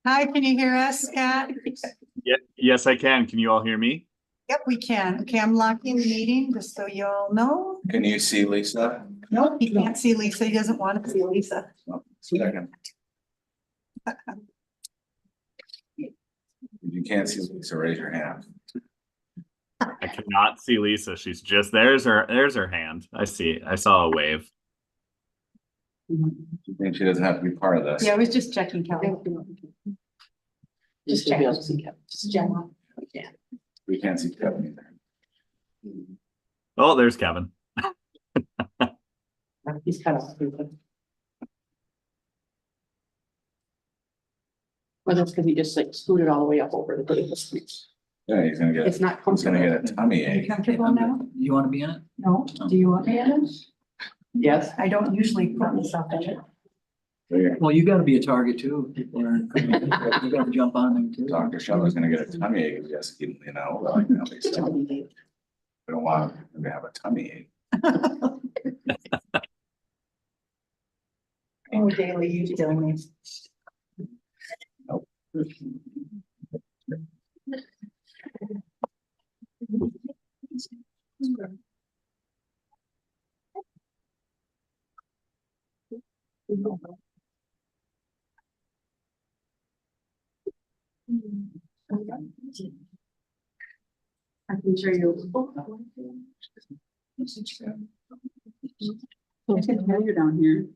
Hi, can you hear us, Scott? Yeah, yes, I can. Can you all hear me? Yep, we can. Okay, I'm locking the meeting just so you all know. Can you see Lisa? Nope, he can't see Lisa. He doesn't want to see Lisa. Second. If you can't see Lisa, raise your hand. I cannot see Lisa. She's just there's her hand. I saw a wave. You think she doesn't have to be part of this? Yeah, I was just checking Kelly. Just checking. Just general. Yeah. We can't see Kevin either. Oh, there's Kevin. He's kind of stupid. Well, that's because he just like scooted all the way up over the Davis. Yeah, he's gonna It's get, not he's gonna comfortable. get a tummy Are you ache. comfortable now? You want to be in it? No. Do you want me in it? Yes. I don't usually put myself in it. Well, you gotta be a target too. People are, you gotta jump on them too. Dr. Sheller's gonna get a tummy ache, yes, you know, like, at least, we don't want him to have a tummy ache. Oh, Daily, you killing me. Nope. I can show you. I can hear you down here.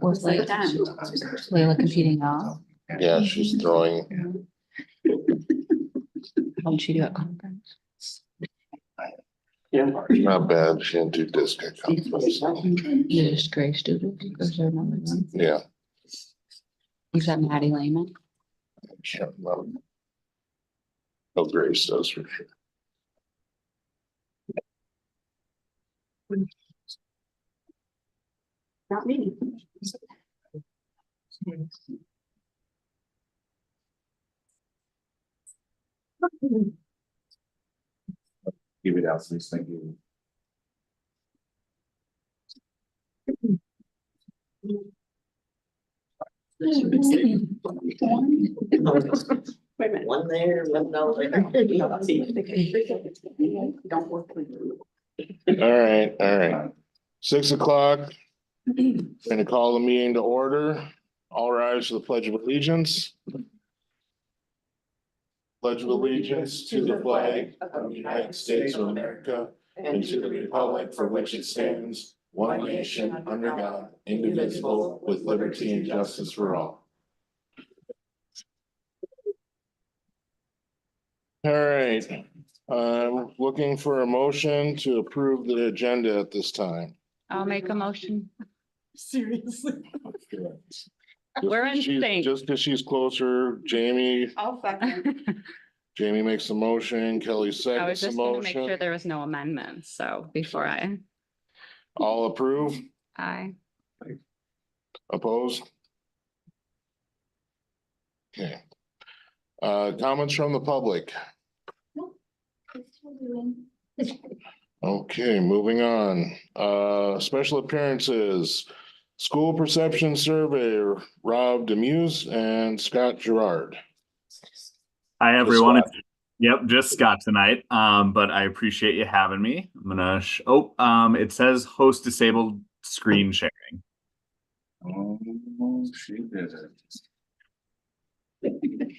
Was like Layla competing off? Yeah, she's throwing. How did she do at conference? Not bad. She didn't do disc at conference. You just Gray student, or is there another one? Yeah. Is that Maddie Lehman? Can't remember. Oh, Grace does for sure. Not me. Keep it out, so he's thinking. Wait a minute. One there, one over. Don't work with you. All right. 6 o'clock. Gonna call the meeting to order. All rise to the Pledge of Allegiance. Pledge of allegiance to the flag of the United States of America and to the republic for which it stands, one nation under God, indivisible, with liberty and justice for all. All right, I'm looking for a motion to approve the agenda at this time. I'll make a motion. Seriously. We're in sync. Just because she's closer, Jamie I'll second. makes the motion, Kelly I was seconds the just gonna make sure motion. there was no amendments, so before All approve, I, opposed? Okay. Comments from the public? Okay, moving on. Special appearances. School perception survey, Rob Demuse and Scott Gerard. Hi, everyone. Scott. Yep, just Scott tonight. But I appreciate you having me. I'm gonna it says host disabled screen sharing. Oh, she did it.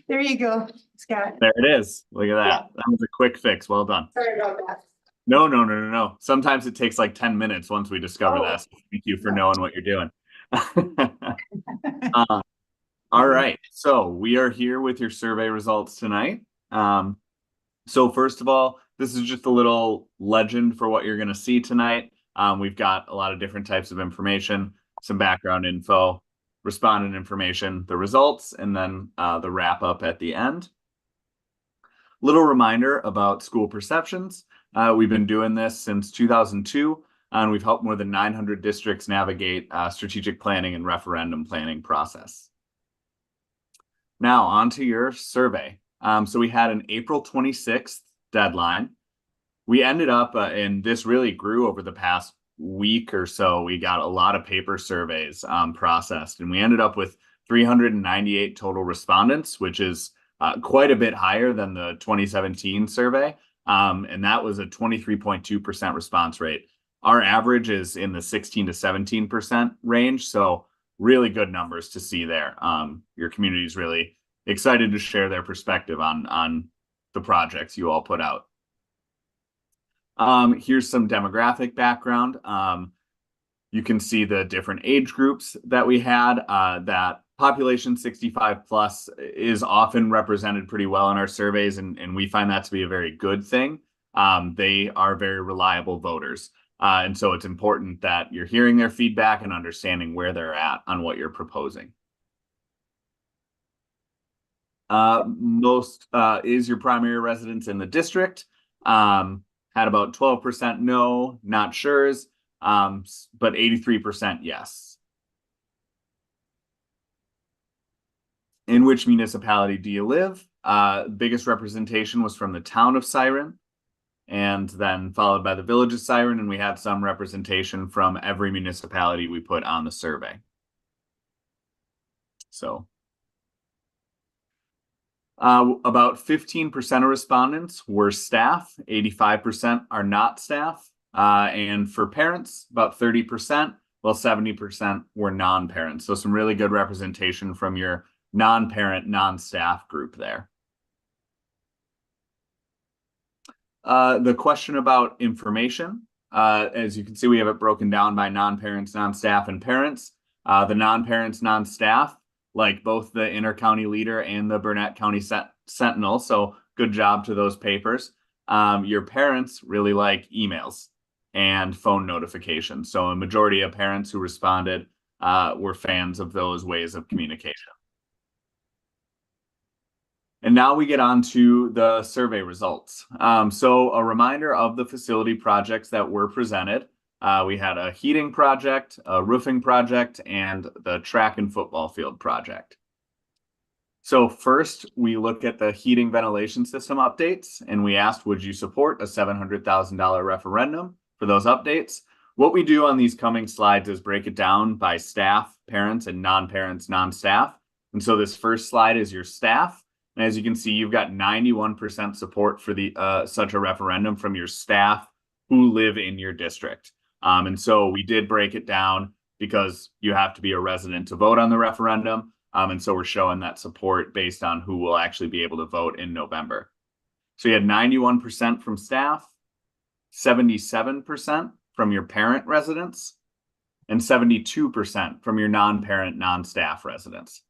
There you go, Scott. There it is. Look at that. That was a quick fix. Well done. Sorry about that. No. Sometimes it takes like 10 minutes once we discover Oh. this. Thank you for knowing what you're doing. All right. So we are here with your survey results tonight. So first of all, this is just a little legend for what you're going to see tonight. We've got a lot of different types of information, some background info, respondent information, the results, and then the wrap up at the end. Little reminder about school perceptions. We've been doing this since 2002, and we've helped more than 900 districts navigate strategic planning and referendum planning process. Now, on to your survey. So we had an April 26th deadline. We ended up, and this really grew over the past week or so. We got a lot of paper surveys processed, and we ended up with 398 total respondents, which is quite a bit higher than the 2017 survey. And that was a 23.2% response rate. Our average is in the 16 to 17% range. So really good numbers to see there. Your community is really excited to share their perspective on the projects you all put out. Here's some demographic background. You can see the different age groups that we had. That population 65 plus is often represented pretty well in our surveys, and we find that to be a very good thing. They are very reliable voters. And so it's important that you're hearing their feedback and understanding where they're at on what you're proposing. Most is your primary residence in the district. Had about 12% no, not sure's, but 83% yes. In which municipality do you live? Biggest representation was from the town of Siren, and then followed by the village of Siren, and we had some representation from every municipality we put on the survey. So about 15% of respondents were staff, 85% are not staff, and for parents, about 30%, while 70% were non-parents. So some really good representation from your non-parent, non-staff group there. The question about information, as you can see, we have it broken down by non-parents, non-staff, and parents. The non-parents, non-staff, like both the Inter-County Leader and the Burnett County Sentinel, so good job to those papers. Your parents really like emails and phone notifications. So a majority of parents who responded were fans of those ways of communication. And now we get on to the survey results. So a reminder of the facility projects that were presented. We had a heating project, a roofing project, and the track and football field project. So first, we looked at the heating ventilation system updates, and we asked, would you support a $700,000 referendum for those updates? What we do on these coming slides is break it down by staff, parents, and non-parents, non-staff. And so this first slide is your staff. And as you can see, you've got 91% support for the such a referendum from your staff who live in your district. And so we did break it down because you have to be a resident to vote on the referendum. And so we're showing that support based on who will actually be able to vote in November. So you had 91% from staff, 77% from your parent residents, and 72% from your non-parent, non-staff residents.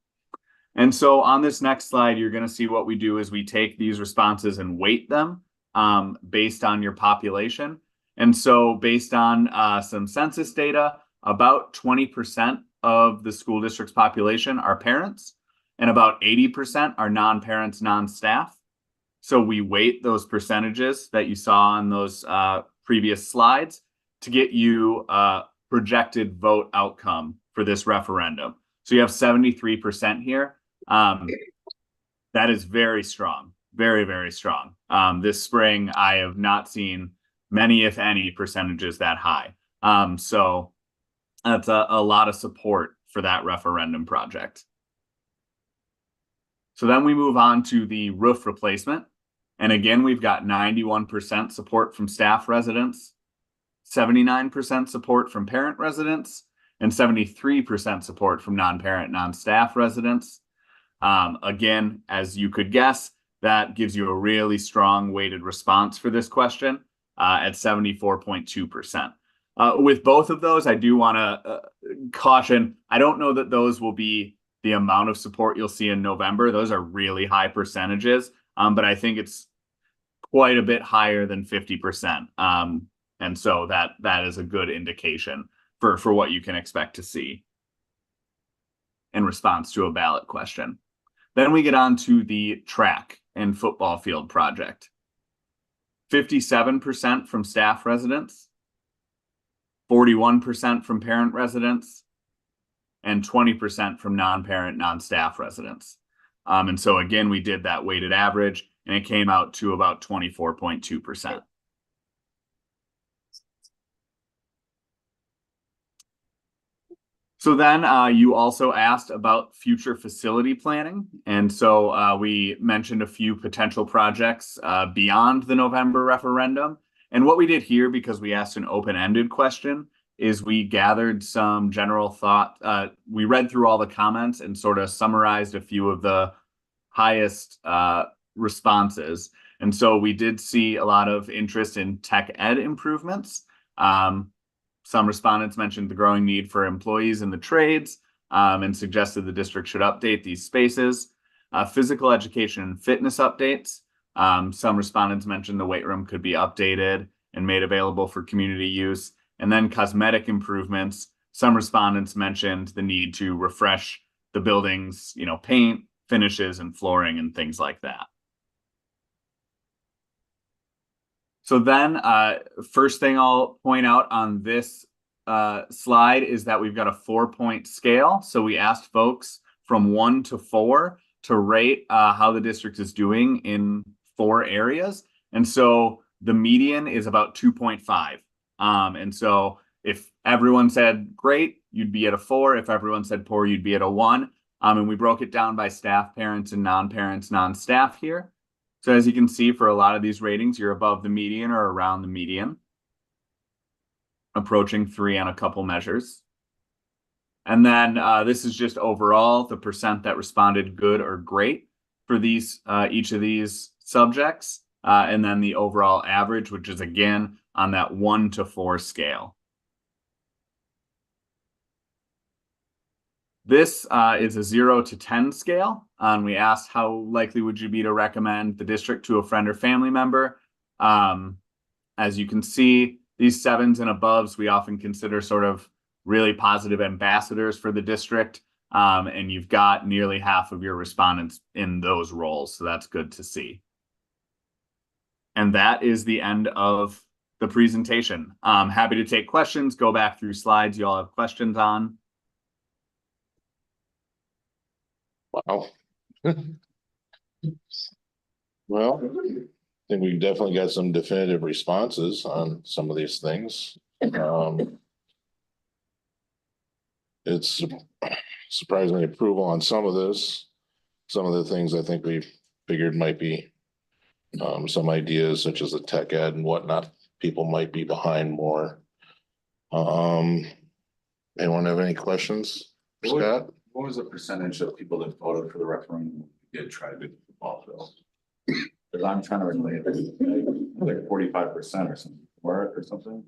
And so on this next slide, you're going to see what we do is we take these responses and weight them based on your population. And so based on some census data, about 20% of the school district's population are parents, and about 80% are non-parents, non-staff. So we weight those percentages that you saw on those previous slides to get you a projected vote outcome for this referendum. So you have 73% here. That is very strong, very, very strong. This spring, I have not seen many, if any, percentages that high. So that's a lot of support for that referendum project. So then we move on to the roof replacement. And again, we've got 91% support from staff residents, 79% support from parent residents, and 73% support from non-parent, non-staff residents. Again, as you could guess, that gives you a really strong weighted response for this question at 74.2%. With both of those, I do want to caution, I don't know that those will be the amount of support you'll see in November. Those are really high percentages, but I think it's quite a bit higher than 50%. And so that is a good indication for what you can expect to see in response to a ballot question. Then we get on to the track and football field project. 57% from staff residents, 41% from parent residents, and 20% from non-parent, non-staff residents. And so again, we did that weighted average, and it came out to about 24.2%. So then you also asked about future facility planning. And so we mentioned a few potential projects beyond the November referendum. And what we did here, because we asked an open-ended question, is we gathered some general thought. We read through all the comments and sort of summarized a few of the highest responses. And so we did see a lot of interest in tech ed improvements. Some respondents mentioned the growing need for employees in the trades and suggested the district should update these spaces. Physical education and fitness updates. Some respondents mentioned the weight room could be updated and made available for community use. And then cosmetic improvements. Some respondents mentioned the need to refresh the building's, paint, finishes, and flooring and things like that. So then, first thing I'll point out on this slide is that we've got a 4-point scale. So we asked folks from 1 to 4 to rate how the district is doing in 4 areas. And so the median is about 2.5. And so if everyone said great, you'd be at a 4. If everyone said poor, you'd be at a 1. And we broke it down by staff, parents, and non-parents, non-staff here. So as you can see, for a lot of these ratings, you're above the median or around the median, approaching 3 on a couple measures. And then this is just overall the percent that responded good or great for these each of these subjects. And then the overall average, which is again on that 1 to 4 scale. This is a 0 to 10 scale. And we asked how likely would you be to recommend the district to a friend or family member. As you can see, these 7s and aboves, we often consider sort of really positive ambassadors for the district. And you've got nearly half of your respondents in those roles. So that's good to see. And that is the end of the presentation. I'm happy to take questions, go back through slides you all have questions on. Wow. Well, I think we definitely got some definitive responses on some of these things. It's surprisingly approval on some of this. Some of the things I think we figured might be some ideas such as the tech ed and whatnot, people might be behind more. Anyone have any questions, Scott? What was the percentage of people that voted for the referendum did try to do the football field? Because I'm trying to relate it, like 45% or something, or something.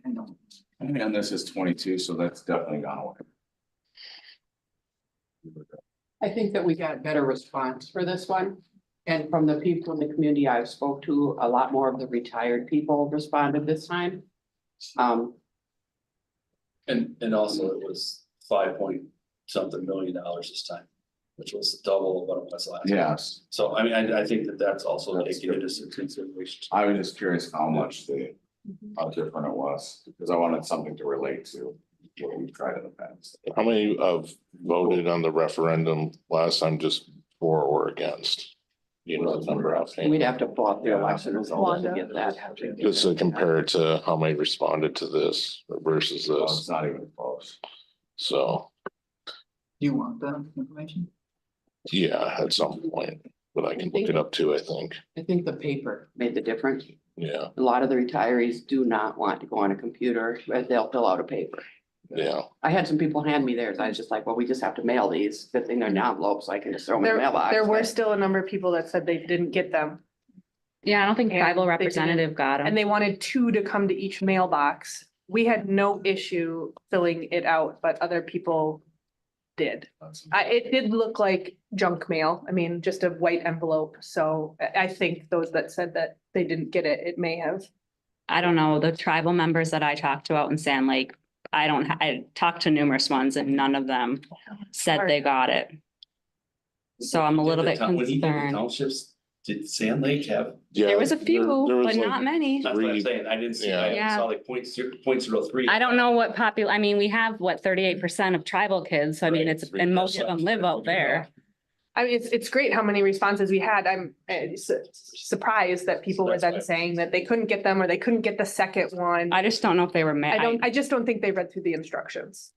I know. I think on this is 22, so that's definitely gone away. I think that we got better response for this one. And from the people in the community I've spoke to, a lot more of the retired people responded this time. And also it was $5-point-something million this time, which was double of what it was last year. Yes, So I mean, I think that that's also That's taken good. into consideration. I was just curious how much how different it was, because I wanted something to relate to what we've tried in the past. How many voted on the referendum last time, just for or against? You know, the number offhand, We'd have to pull out the election results to get that. just to compare it to how many responded to this versus Well, this, it's not even close. so, Do you want that information? yeah, at some point, but I can look it up too, I think, I think the paper made the difference. yeah, A lot of the retirees do not want to go on a computer, but they'll fill out a paper. yeah. I had some people hand me theirs. I was just like, well, we just have to mail these. Good thing they're in envelopes, so I can just throw them in the mailbox. There were but- still a number of people that said they didn't get them. Yeah, I don't think And tribal they representative got And them. they wanted 2 to come to each mailbox. We had no issue filling it out, but other people did. It did look like junk mail. I mean, just a white envelope. So I think those that said that they didn't get it, it may have. I don't know, the tribal members that I talked to out in Sand Lake, I talked to numerous ones and none of them said they got it. So I'm a little bit When he did the concerned. townships, did Sand Lake have? There was a few, there was but like- not many. That's what I'm Three. saying. I didn't see, Yeah. I saw like 0.03. I don't know what I mean, we have 38% of tribal kids, so I mean, Right, it's, and most of them live out there. I mean, it's great how many responses we had. I'm surprised that people were That's then right. saying that they couldn't get them or they couldn't get the second one. I just don't know if they were I just don't think they read through the instructions.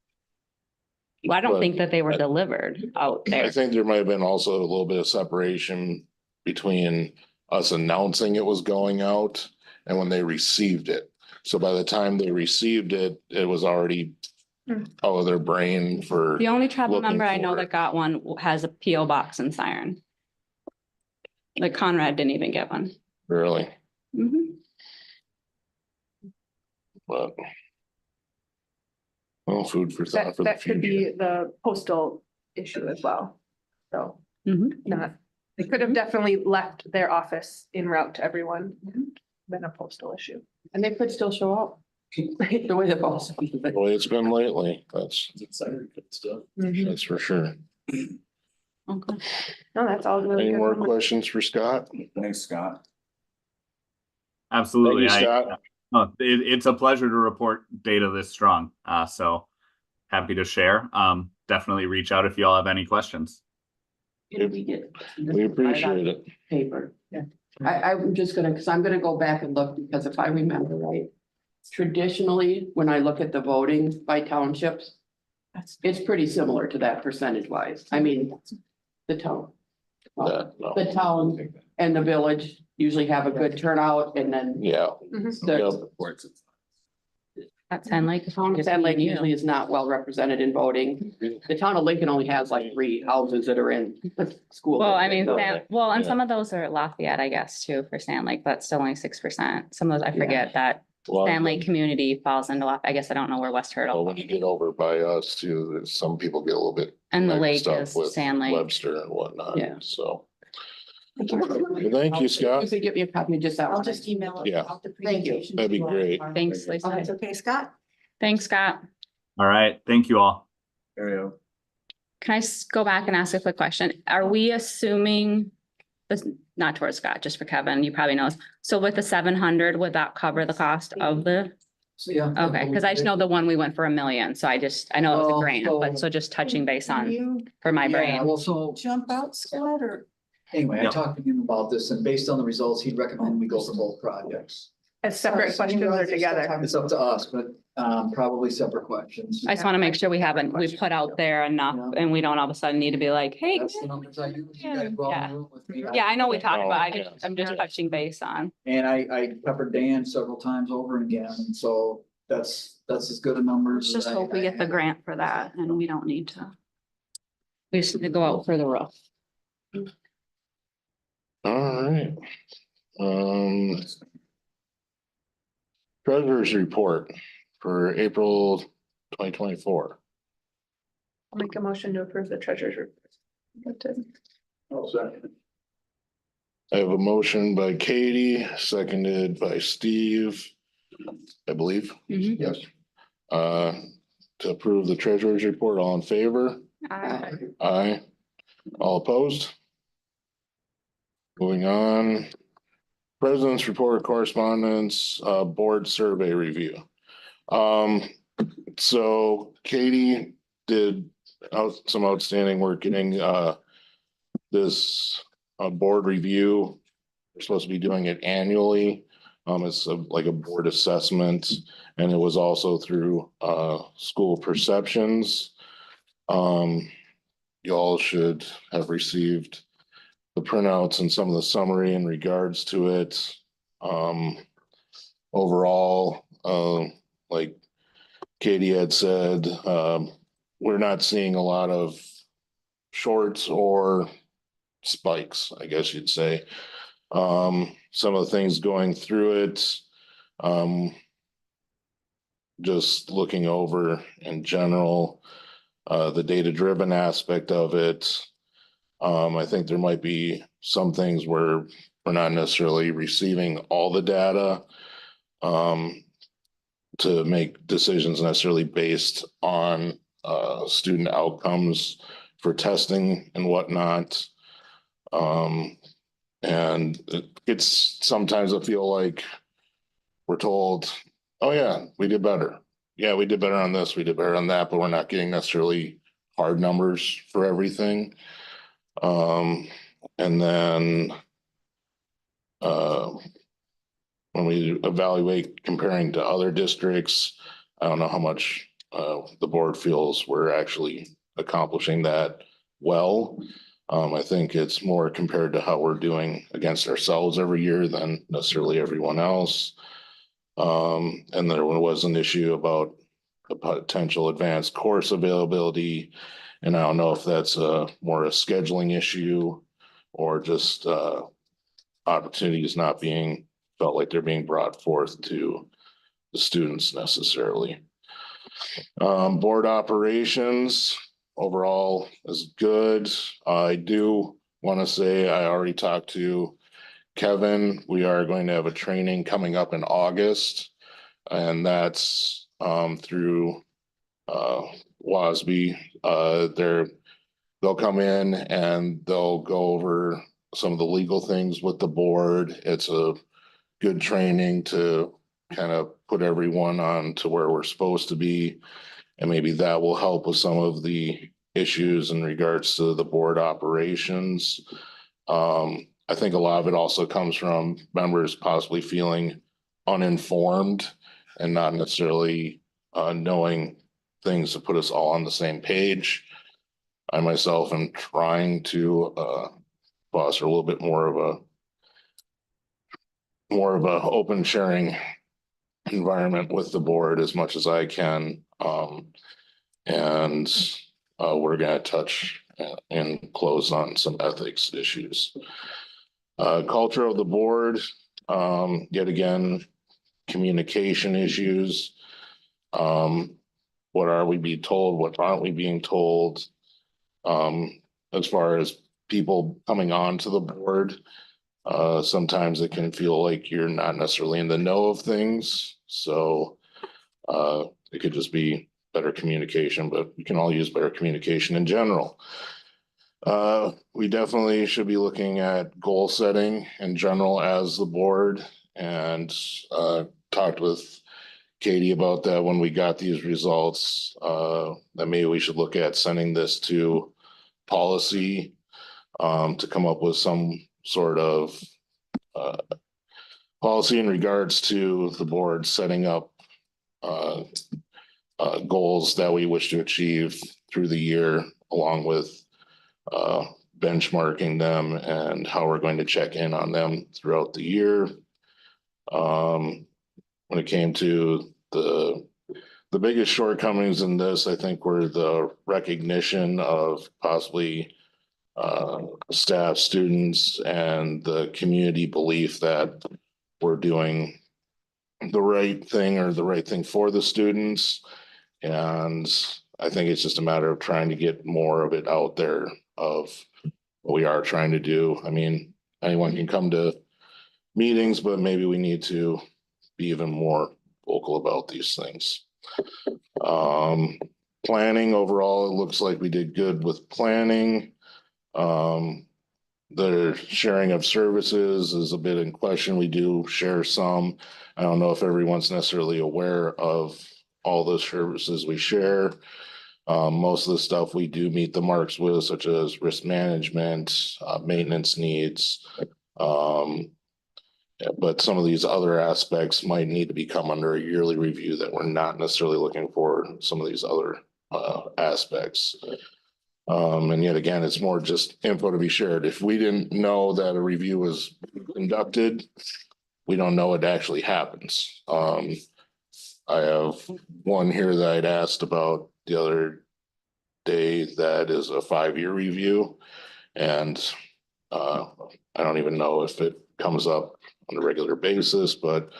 I don't But think that they were delivered out I there. think there might have been also a little bit of separation between us announcing it was going out and when they received it. So by the time they received it, it was already out of their brain for, The only tribal looking member I know for it. that got one has a PO box in Siren. Like Conrad didn't even get one. really, Mhm. but. Well, food for thought That, for the that could future. be the postal issue as well. So Mhm. not, they could have definitely left their office en route to everyone. Been a postal issue. And they could still show up. The way the boss. The way it's been lately, that's Stuff. for sure. Okay. No, that's all really Any good. more numbers. questions for Scott? Thanks, Scott. Absolutely. Thank you, Scott. It's a pleasure to report data this strong. So happy to share. Definitely reach out if you all have any questions. Did we get? We appreciate it. Paper, yeah. I'm just gonna, because I'm gonna go back and look, because if I remember right, traditionally, when I look at the voting by townships, it's pretty similar to that percentage wise. I mean, the town. That, no. The town and the village usually have a good turnout, and then Yeah, the That's Sand Lake. town of Sand Lake usually is not well represented in voting. The town of Lincoln only has like 3 houses that are in the school. Well, I mean, district. and Yeah. some of those are Lafayette, I guess, too, for Sand Lake, but still only 6%. Some of those, I forget that well, Sand Lake community falls into Lafayette. I guess I don't know where West well, Turtle when you get over by us too, there's some people get a little bit. and the mixed lake up is with Sand Lake. Webster and whatnot, Yeah. so. Thank you, Scott. You could give me a copy of just that I'll one. just email it. Yeah. out the Thank you. presentation That'd be to you all. great. Thanks, Lisa. That's okay, Scott? Thanks, Scott. All right. Thank you all. There you go. Can I go back and ask a quick question? Are we assuming this, not towards Scott, just for Kevin, you probably knows. So with the 700, would that cover the cost of the, So, yeah. okay, because I just know the one we went for $1 million. So I know it was a Well, grant, but so just touching base Can on, you for my Yeah, brain. well, so jump out, Scott, or? anyway, I Yep. talked to him about this and based on the results, he'd recommend we go for both projects. As separate questions or together? It's up to us, but probably separate questions. I just want to make sure we put out there enough and we don't all of a sudden need to be like, hey. That's the numbers I use. You guys go on the route with me. Yeah, I know we talked Oh, about, yeah. I'm just touching base on. And I peppered Dan several times over and again, and so that's as good a number. Let's just hope we get the grant for that and we don't need to. We just need to go out for the roof. All right. Treasurer's report for April 2024. I'll make a motion to approve the treasurer's report. I have a motion by Katie, seconded by Steve, I believe. Mhm. Yes. To approve the treasurer's report, all in favor? Aye. All opposed? Moving on. President's report correspondence, board survey review. So Katie did some outstanding work getting, this, board review. We're supposed to be doing it annually. It's like a board assessment, and it was also through, school perceptions. Y'all should have received the printouts and some of the summary in regards to it. Overall, like Katie had said, we're not seeing a lot of shorts or spikes, I guess you'd say. Some of the things going through it, just looking over in general, the data-driven aspect of it. I think there might be some things where we're not necessarily receiving all the data to make decisions necessarily based on student outcomes for testing and whatnot. And it's sometimes I feel like we're told, oh yeah, we did better. Yeah, we did better on this, we did better on that, but we're not getting necessarily hard numbers for everything. And then when we evaluate comparing to other districts, I don't know how much the board feels we're actually accomplishing that well. I think it's more compared to how we're doing against ourselves every year than necessarily everyone else. And there was an issue about the potential advanced course availability. And I don't know if that's more a scheduling issue or just opportunities not being felt like they're being brought forth to the students necessarily. Board operations overall is good. I do want to say I already talked to Kevin. We are going to have a training coming up in August, and that's through WASB. They'll come in and they'll go over some of the legal things with the board. It's a good training to kind of put everyone on to where we're supposed to be. And maybe that will help with some of the issues in regards to the board operations. I think a lot of it also comes from members possibly feeling uninformed and not necessarily knowing things to put us all on the same page. I myself am trying to foster a little bit more of a open sharing environment with the board as much as I can. And we're going to touch and close on some ethics issues. Culture of the board, yet again, communication issues. What are we being told? What aren't we being told? As far as people coming on to the board, sometimes it can feel like you're not necessarily in the know of things. So it could just be better communication, but we can all use better communication in general. We definitely should be looking at goal setting in general as the board, and talked with Katie about that when we got these results, that maybe we should look at sending this to policy to come up with some sort of policy in regards to the board setting up goals that we wish to achieve through the year, along with benchmarking them and how we're going to check in on them throughout the year. When it came to the biggest shortcomings in this, I think, were the recognition of possibly staff, students, and the community belief that we're doing the right thing or the right thing for the students. And I think it's just a matter of trying to get more of it out there of what we are trying to do. I mean, anyone can come to meetings, but maybe we need to be even more vocal about these things. Planning overall, it looks like we did good with planning. The sharing of services is a bit in question. We do share some. I don't know if everyone's necessarily aware of all the services we share. Most of the stuff we do meet the marks with, such as risk management, maintenance needs. But some of these other aspects might need to become under a yearly review that we're not necessarily looking for some of these other aspects. And yet again, it's more just info to be shared. If we didn't know that a review was conducted, we don't know it actually happens. I have one here that I'd asked about the other day that is a 5-year review. And I don't even know if it comes up on a regular basis, but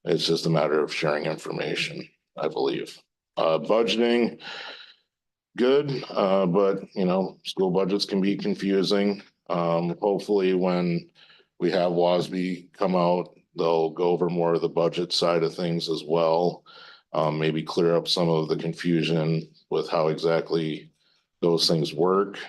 it's just a matter of sharing information, I believe. Budgeting, good, but school budgets can be confusing. Hopefully when we have WASB come out, they'll go over more of the budget side of things as well. Maybe clear up some of the confusion with how exactly those things work.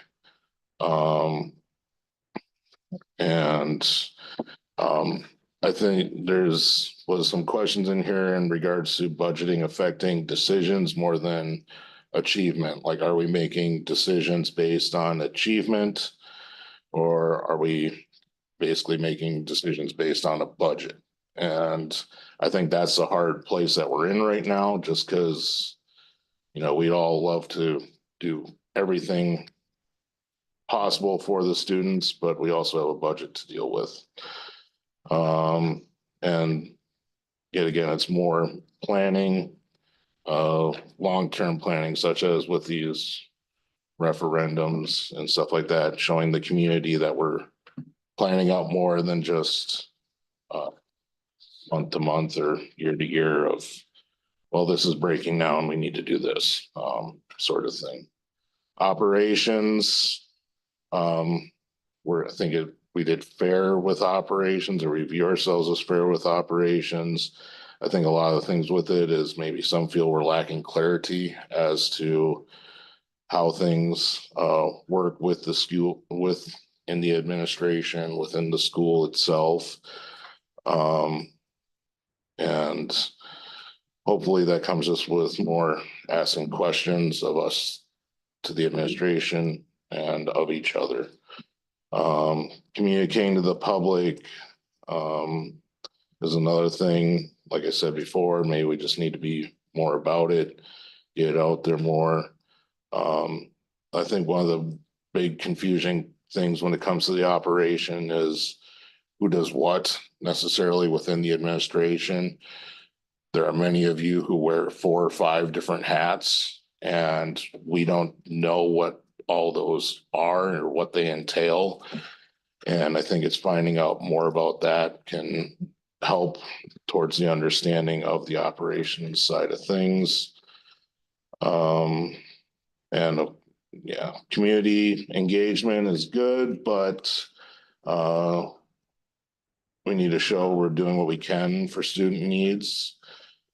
I think was some questions in here in regards to budgeting affecting decisions more than achievement. Like, are we making decisions based on achievement, or are we basically making decisions based on a budget? And I think that's the hard place that we're in right now, just because you know, we'd all love to do everything possible for the students, but we also have a budget to deal with. And yet again, it's more planning, long-term planning, such as with these referendums and stuff like that, showing the community that we're planning out more than just month to month or year to year of, well, this is breaking down, we need to do this, sort of thing. Operations, we did fair with operations, or review ourselves as fair with operations. I think a lot of the things with it is maybe some feel we're lacking clarity as to how things work with the school, in the administration, within the school itself. And hopefully that comes us with more asking questions of us to the administration and of each other. Communicating to the public is another thing. Like I said before, maybe we just need to be more about it, get out there more. I think one of the big confusing things when it comes to the operation is who does what necessarily within the administration. There are many of you who wear 4 or 5 different hats, and we don't know what all those are or what they entail. And I think it's finding out more about that can help towards the understanding of the operations side of things. And yeah, community engagement is good, but we need to show we're doing what we can for student needs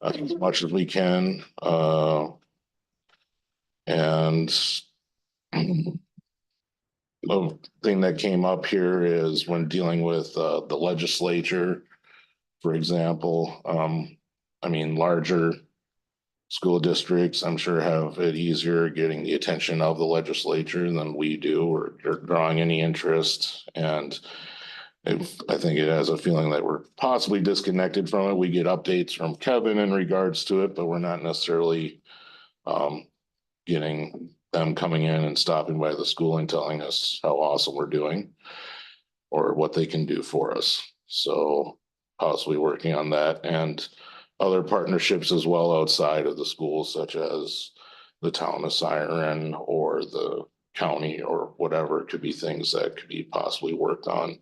as much as we can. And the thing that came up here is when dealing with the legislature, for example, I mean, larger school districts, I'm sure, have it easier getting the attention of the legislature than we do, or drawing any interest. And I think it has a feeling that we're possibly disconnected from it. We get updates from Kevin in regards to it, but we're not necessarily getting them coming in and stopping by the school and telling us how awesome we're doing or what they can do for us. So possibly working on that, and other partnerships as well outside of the school, such as the town of Siren or the county or whatever. It could be things that could be possibly worked on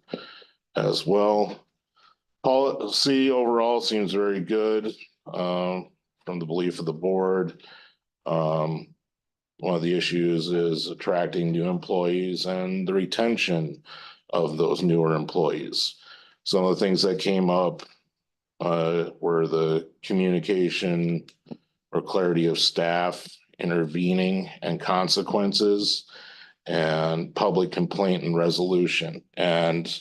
as well. Policy overall seems very good from the belief of the board. One of the issues is attracting new employees and the retention of those newer employees. Some of the things that came up were the communication or clarity of staff intervening and consequences, and public complaint and resolution. And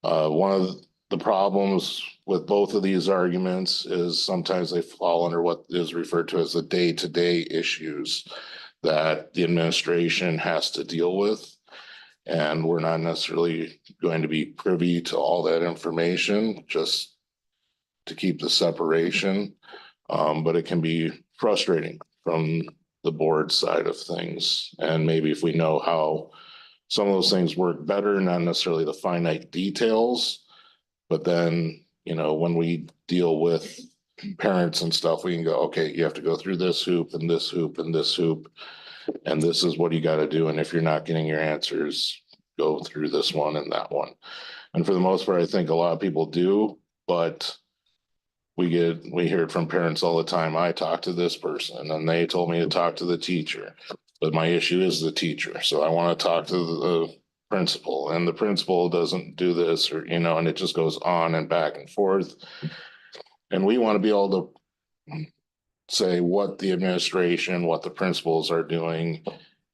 one of the problems with both of these arguments is sometimes they fall under what is referred to as the day-to-day issues that the administration has to deal with. And we're not necessarily going to be privy to all that information, just to keep the separation. But it can be frustrating from the board side of things. And maybe if we know how some of those things work better, not necessarily the finite details, but then, you know, when we deal with parents and stuff, we can go, okay, you have to go through this hoop and this hoop and this hoop, and this is what you got to do. And if you're not getting your answers, go through this one and that one. And for the most part, I think a lot of people do, but we hear it from parents all the time. I talked to this person and they told me to talk to the teacher, but my issue is the teacher. So I want to talk to the principal, and the principal doesn't do this, or, you know, and it just goes on and back and forth. And we want to be able to say what the administration, what the principals are doing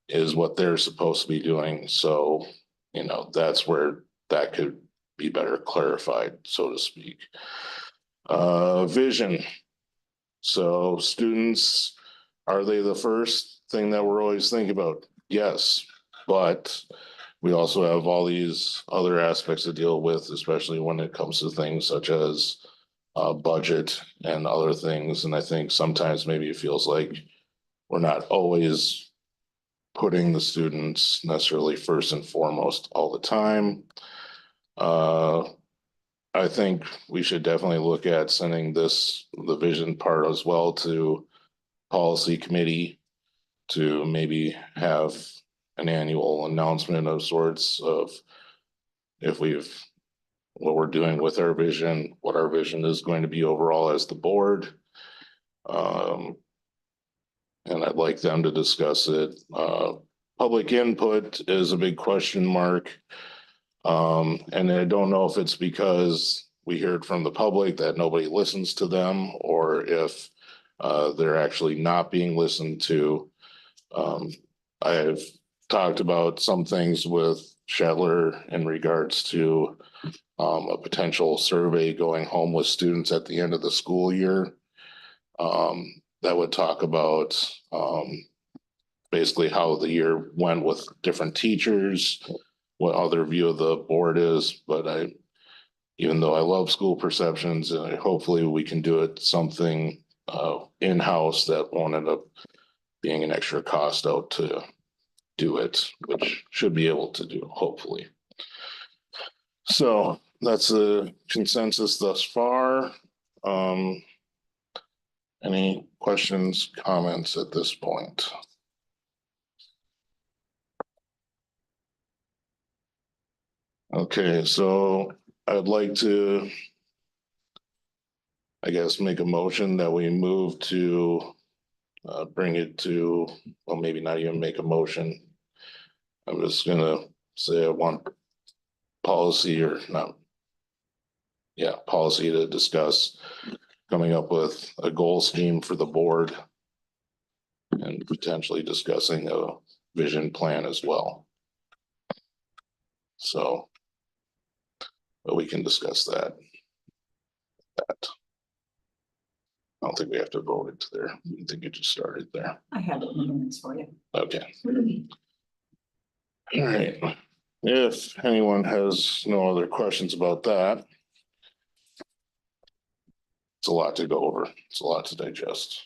is what they're supposed to be doing. So, you know, that's where that could be better clarified, so to speak. Vision. So students, are they the first thing that we're always thinking about? Yes, but we also have all these other aspects to deal with, especially when it comes to things such as budget and other things. And I think sometimes maybe it feels like we're not always putting the students necessarily first and foremost all the time. I think we should definitely look at sending the vision part as well to policy committee to maybe have an annual announcement of sorts of if what we're doing with our vision, what our vision is going to be overall as the board. And I'd like them to discuss it. Public input is a big question mark. And I don't know if it's because we hear it from the public that nobody listens to them, or if they're actually not being listened to. I've talked about some things with Shetler in regards to a potential survey going home with students at the end of the school year. That would talk about basically how the year went with different teachers, what other view of the board is, but even though I love school perceptions, hopefully we can do it something in-house that won't end up being an extra cost out to do it, which should be able to do, hopefully. So that's a consensus thus far. Any questions, comments at this point? Okay, so I'd like to, I guess, make a motion that we move to bring it to, well, maybe not even make a motion. I'm just gonna say I want policy or not. Yeah, policy to discuss coming up with a goal scheme for the board and potentially discussing a vision plan as well. So, but we can discuss that. I don't think we have to vote it there. I think it just started there. I have it in the minutes for you. Okay. All right. If anyone has no other questions about that. It's a lot to go over. It's a lot to digest.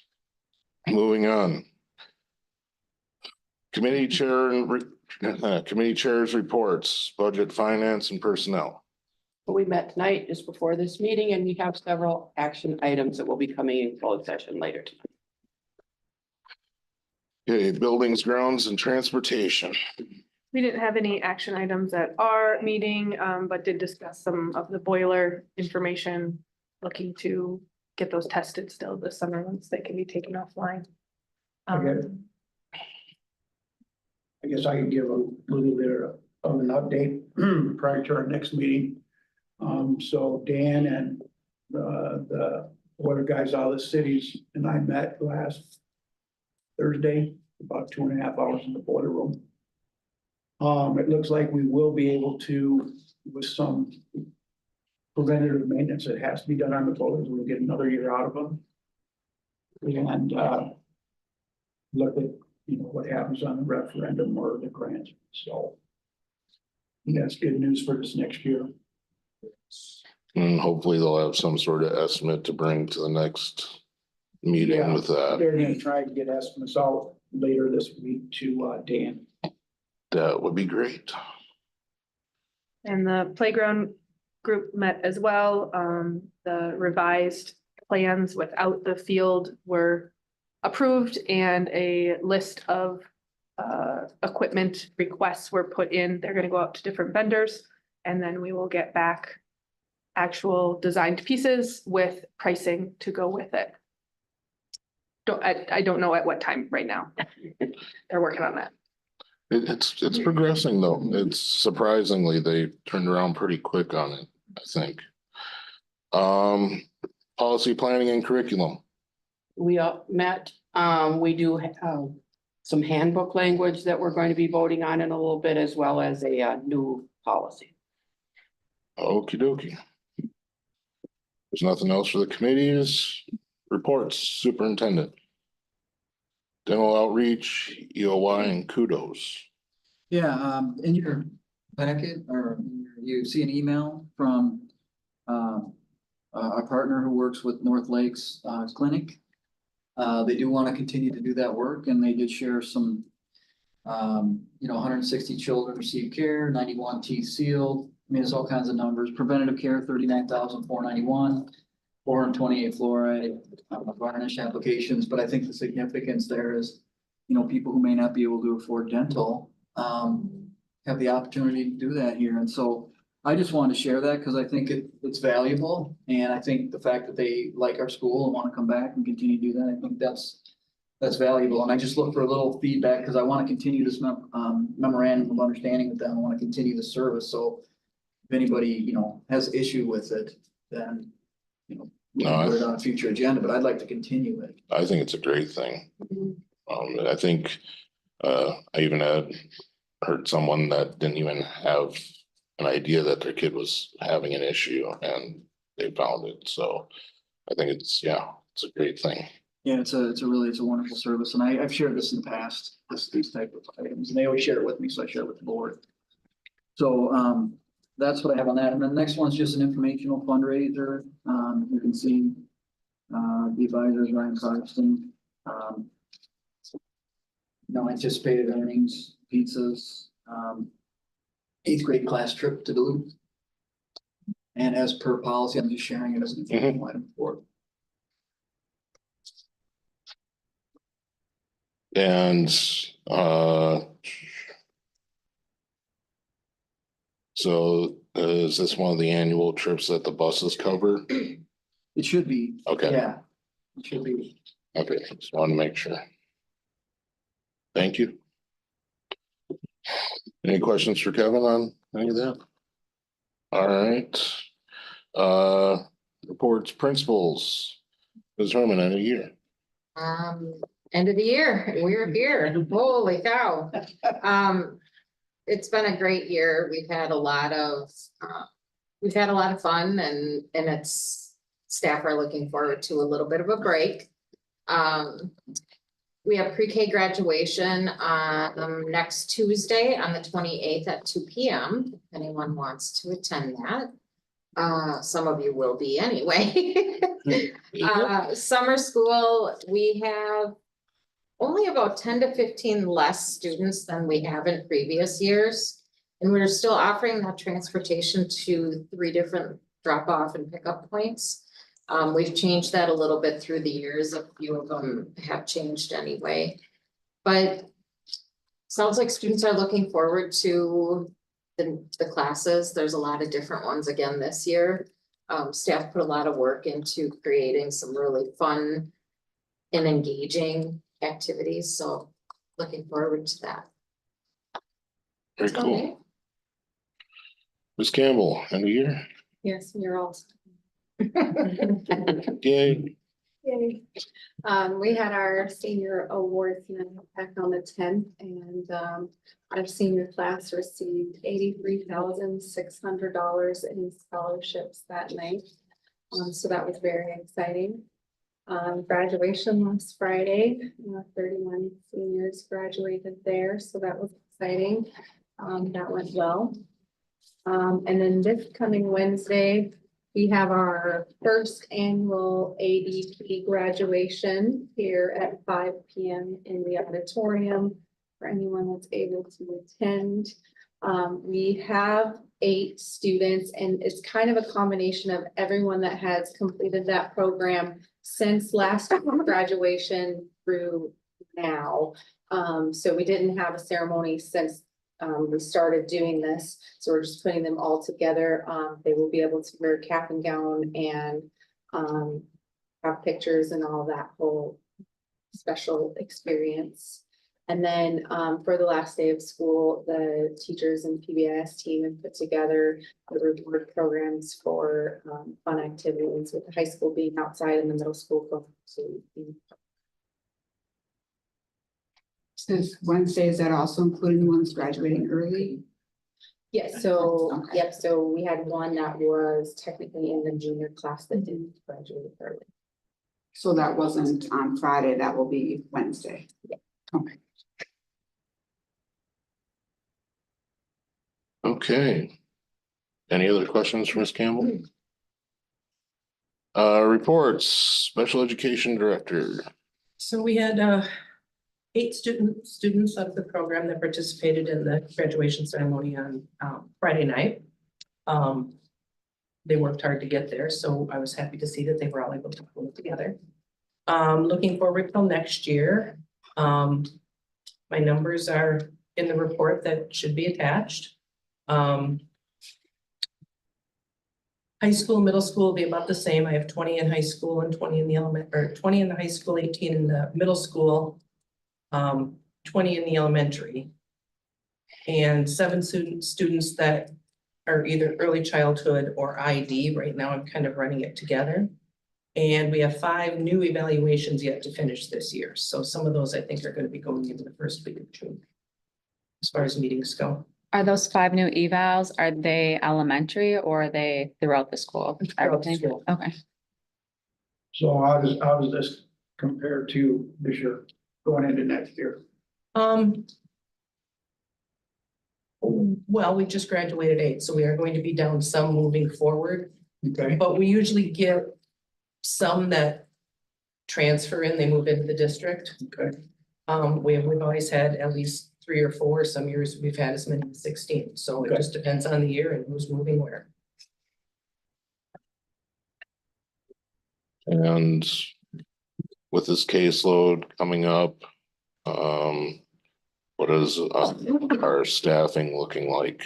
Moving on. Committee chair and committee chairs reports, budget, finance, and personnel. We met tonight just before this meeting, and we have several action items that will be coming in closed session later tonight. Okay, buildings, grounds, and transportation. We didn't have any action items at our meeting, but did discuss some of the boiler information, looking to get those tested still this summer once they can be taken offline. Okay. I guess I can give a little bit of an update prior to our next meeting. So Dan and the boiler guys out of the cities and I met last Thursday, about 2.5 hours in the boiler room. It looks like we will be able to, with some preventative maintenance that has to be done on the boilers, we'll get another year out of them. And look at, what happens on the referendum or the grant. So that's good news for this next year. And hopefully they'll have some sort of estimate to bring to the next meeting Yeah, with that. They're gonna try to get estimates out later this week to Dan. That would be great. And the playground group met as well. The revised plans without the field were approved, and a list of equipment requests were put in. They're gonna go out to different vendors, and then we will get back actual designed pieces with pricing to go with it. I don't know at what time right now. They're working on that. It's progressing though. It's surprisingly, they turned around pretty quick on it, I think. Policy planning and curriculum. We met, we do have some handbook language that we're going to be voting on in a little bit, as well as a new policy. Okie dokie. There's nothing else for the committees. Reports, superintendent. Dental outreach, EOY, and kudos. Yeah, in your packet, or you see an email from our partner who works with North Lakes Clinic. They do want to continue to do that work and they did share some, 160 children receive care, 91 teeth sealed. I mean, it's all kinds of numbers. Preventative care, 39,491, 428 fluoride, varnish applications. But I think the significance there is, people who may not be able to afford dental, have the opportunity to do that here. And so I just wanted to share that because I think it's valuable. And I think the fact that they like our school and want to come back and continue to do that, I think that's valuable. And I just look for a little feedback because I want to continue this memorandum of understanding with them. I want to continue the service. So if anybody, has issue with it, then, we can put it on a future agenda, but I'd like to continue it. I think it's a great thing. I think, I even heard someone that didn't even have an idea that their kid was having an issue and they found it. So I think it's a great thing. Yeah, it's a wonderful service. And I've shared this in the past, these type of items, and they always share it with me. So I share it with the board. So, that's what I have on that. And then the next one's just an informational fundraiser. You can see, the advisors, Ryan Carson, anticipated earnings, pizzas, 8th grade class trip to Duluth. And as per policy, I'm just sharing it as an informational item for. And, so is this one of the annual trips that the buses cover? It should be. Okay. Yeah, it should be. Okay, just wanted to make sure. Thank you. Any questions for Kevin on any of that? All right. Reports, principals. Ms. Herman, end of year. End of the year, we're here. Holy cow. It's been a great year. We've had a lot of fun and it's staff are looking forward to a little bit of a break. We have pre-K graduation next Tuesday on the 28th at 2 p.m. If anyone wants to attend that. Some of you will be anyway. Summer school, we have only about 10 to 15 less students than we have in previous years. And we're still offering that transportation to 3 different drop-off and pickup points. We've changed that a little bit through the years. A few of them have changed anyway. But sounds like students are looking forward to the classes. There's a lot of different ones again this year. Staff put a lot of work into creating some really fun and engaging activities. So looking forward to that. Very cool. Ms. Campbell, end of year. Yes, you're all. Yay. Yay. We had our senior awards back on the 10th, and our senior class received $83,600 in scholarships that night. So that was very exciting. Graduation last Friday, 31 seniors graduated there, so that was exciting. That went well. And then this coming Wednesday, we have our first annual ADP graduation here at 5 p.m. in the auditorium for anyone that's able to attend. We have 8 students, and it's kind of a combination of everyone that has completed that program since last graduation through now. So we didn't have a ceremony since we started doing this, so we're just putting them all together. They will be able to wear cap and gown and have pictures and all that whole special experience. And then for the last day of school, the teachers and PBIS team have put together the reward programs for fun activities, with the high school being outside and the middle school going to be. Since Wednesday, is that also including the ones graduating early? Yes, so, yep, so we had one that was technically in the junior class that didn't graduate early. So that wasn't on Friday, that will be Wednesday. Yeah. Okay. Okay. Any other questions for Ms. Campbell? Reports, Special Education Director. So we had 8 students of the program that participated in the graduation ceremony on Friday night. They worked hard to get there, so I was happy to see that they were all able to pull it together. Looking forward till next year. My numbers are in the report that should be attached. High school, middle school will be about the same. I have 20 in high school and 20 in the or 20 in the high school, 18 in the middle school, 20 in the elementary. And 7 students that are either early childhood or ID. Right now, I'm kind of running it together. And we have 5 new evaluations yet to finish this year. So some of those I think are going to be going into the first week of June. As far as meetings go. Are those 5 new evals, are they elementary or are they throughout the school? Throughout the Everything? school. Okay. So how does this compare to this year going into next year? Well, we just graduated 8, so we are going to be down some moving forward, Okay, but we usually get some that transfer in, they move into the district. okay. We've always had at least 3 or 4, some years we've had as many as 16, so it Okay. just depends on the year and who's moving where. And with this caseload coming up, what is our staffing looking like?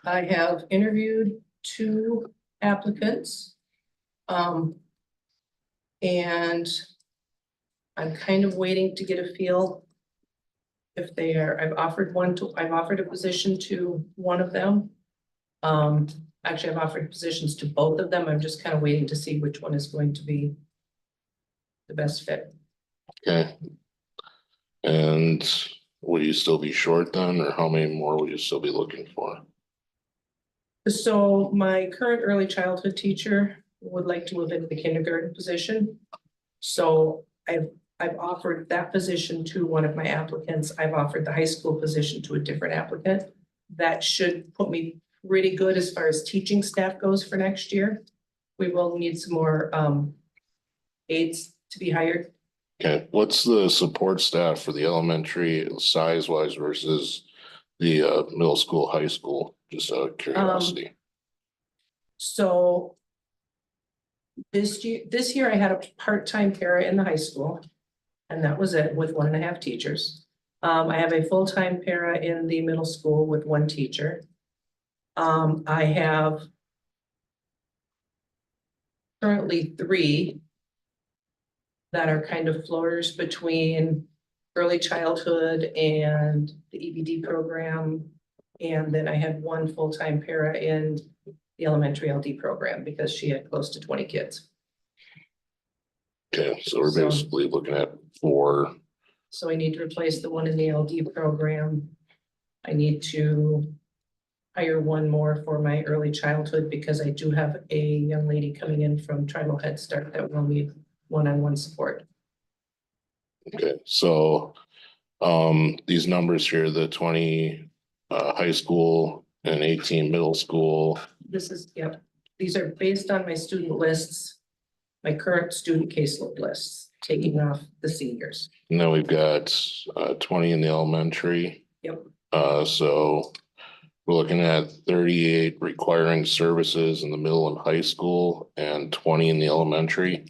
I have interviewed 2 applicants. And I'm kind of waiting to get a feel if they are, I've offered a position to one of them. Actually, I've offered positions to both of them. I'm just kind of waiting to see which one is going to be the best fit. Okay. And will you still be short then, or how many more will you still be looking for? So my current early childhood teacher would like to move into the kindergarten position. So I've offered that position to one of my applicants. I've offered the high school position to a different applicant. That should put me pretty good as far as teaching staff goes for next year. We will need some more aides to be hired. Okay, what's the support staff for the elementary size wise versus the middle school, high school? Just out of curiosity. So this year I had a part-time para in the high school, and that was it with 1.5 teachers. I have a full-time para in the middle school with 1 teacher. I have currently 3 that are kind of floaters between early childhood and the EBD program. And then I had 1 full-time para in the elementary LD program because she had close to 20 kids. Okay, so we're So- basically looking at 4. So I need to replace the one in the LD program. I need to hire 1 more for my early childhood because I do have a young lady coming in from Tribal Head Start that will need one-on-one support. Okay, so these numbers here, the 20 high school and 18 middle school. This is, yep, these are based on my student lists, my current student caseload lists, taking off the seniors. And then we've got 20 in the elementary. Yep. So we're looking at 38 requiring services in the middle and high school and 20 in the elementary.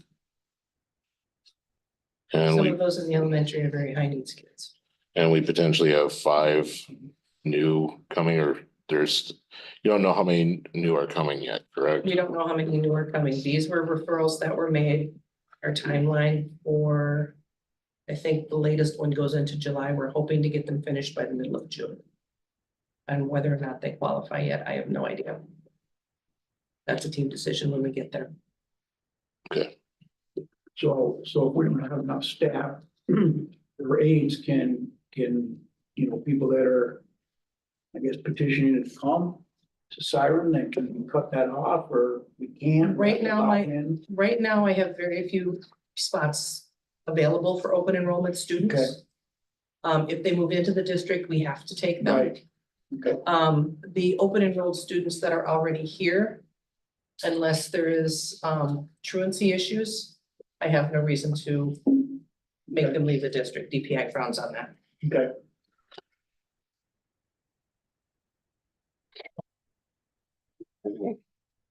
And Some we of those in the elementary are very high needs kids. potentially have 5 new coming, or you don't know how many new are coming yet, correct? We don't know how many new are coming. These were referrals that were made. Our timeline for, I think the latest one goes into July. We're hoping to get them finished by the middle of June. And whether or not they qualify yet, I have no idea. That's a team decision when we get there. Okay, So if we don't have enough staff, their aides can, people that are, I guess, petitioning to come to Siren, they can cut that off, or we can't. Right now, opt in. Right now, I have very few spots available for open enrollment students. If they move into the district, we have to take them. Right. Okay. The open enrolled students that are already here, unless there is truancy issues, I have no reason to make them leave the district. DPI frowns on that. Okay.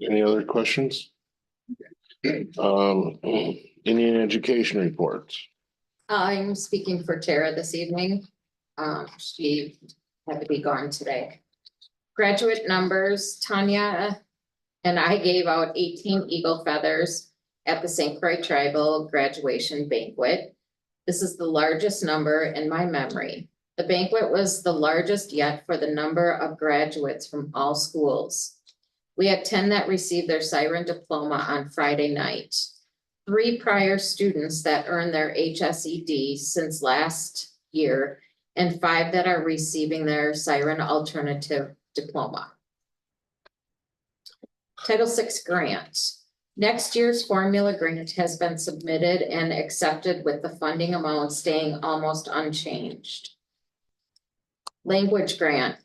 Any other questions? Indian education reports. I'm speaking for Tara this evening. She had to be gone today. Graduate numbers, Tanya and I gave out 18 eagle feathers at the St. Croix Tribal graduation banquet. This is the largest number in my memory. The banquet was the largest yet for the number of graduates from all schools. We had 10 that received their siren diploma on Friday night. 3 prior students that earned their HSED since last year, and 5 that are receiving their siren alternative diploma. Title VI grant. Next year's formula grant has been submitted and accepted with the funding amount staying almost unchanged. Language grant,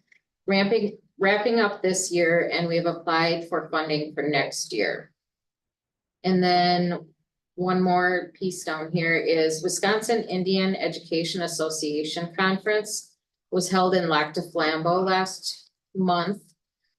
wrapping up this year, and we've applied for funding for next year. And then one more piece down here is Wisconsin Indian Education Association Conference was held in Lac du Flambeau last month.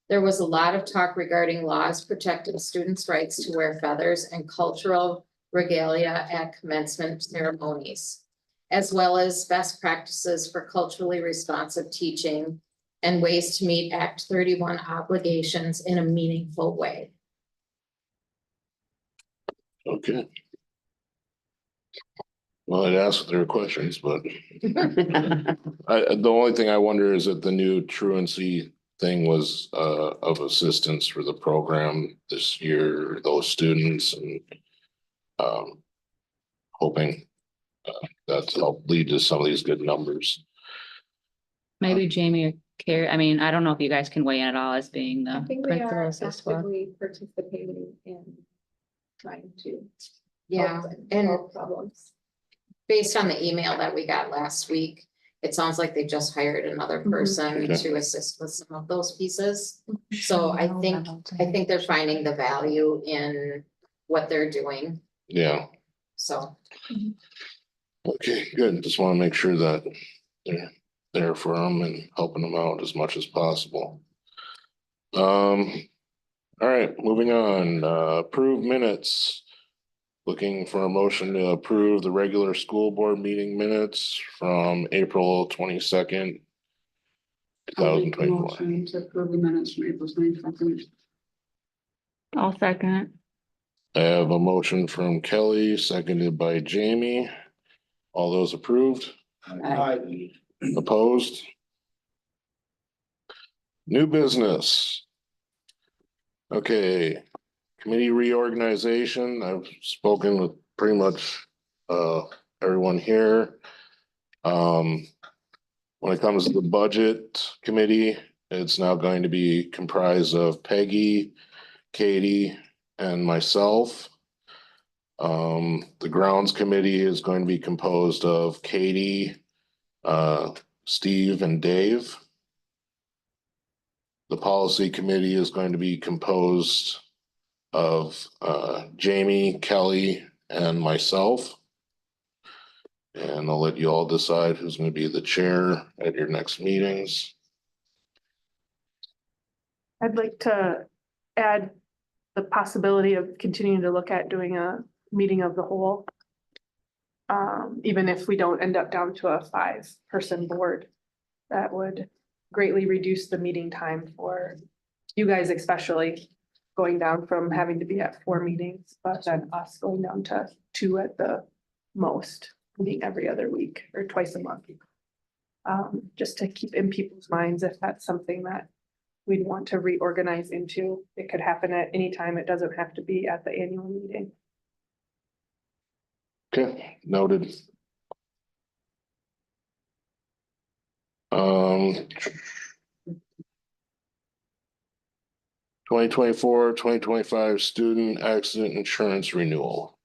There was a lot of talk regarding laws protecting students' rights to wear feathers and cultural regalia at commencement ceremonies, as well as best practices for culturally responsive teaching and ways to meet Act 31 obligations in a meaningful way. Okay. Well, I'd ask if there were questions, but the only thing I wonder is that the new truancy thing was of assistance for the program this year, those students, and hoping that's helped lead to some of these good numbers. Maybe Jamie or Carrie, I mean, I don't know if you guys can weigh in at all as being I the think we are principals as well. actively participating in trying to. Yeah, help and solve problems. based on the email that we got last week, it sounds like they just hired another person Okay. to assist with some of those pieces. So I think they're finding the value in what they're doing, Yeah, so. okay, good. Just want to make sure that they're there for them and helping them out as much as possible. All right, moving on, approved minutes. Looking for a motion to approve the regular school board meeting minutes from April 22nd. I'll make a 2024. motion to approve the minutes from April 22nd. I'll second. I have a motion from Kelly, seconded by Jamie. All those approved? Aye. Opposed? New business. Okay, committee reorganization. I've spoken with pretty much everyone here. When it comes to the budget committee, it's now going to be comprised of Peggy, Katie, and myself. The grounds committee is going to be composed of Katie, Steve, and Dave. The policy committee is going to be composed of Jamie, Kelly, and myself. And I'll let you all decide who's going to be the chair at your next meetings. I'd like to add the possibility of continuing to look at doing a meeting of the whole. Even if we don't end up down to a 5-person board, that would greatly reduce the meeting time for you guys, especially going down from having to be at 4 meetings, but then us going down to 2 at the most, meeting every other week or twice a month. Just to keep in people's minds if that's something that we'd want to reorganize into. It could happen at any time. It doesn't have to be at the annual meeting. Okay, noted. 2024-2025 student accident insurance renewal.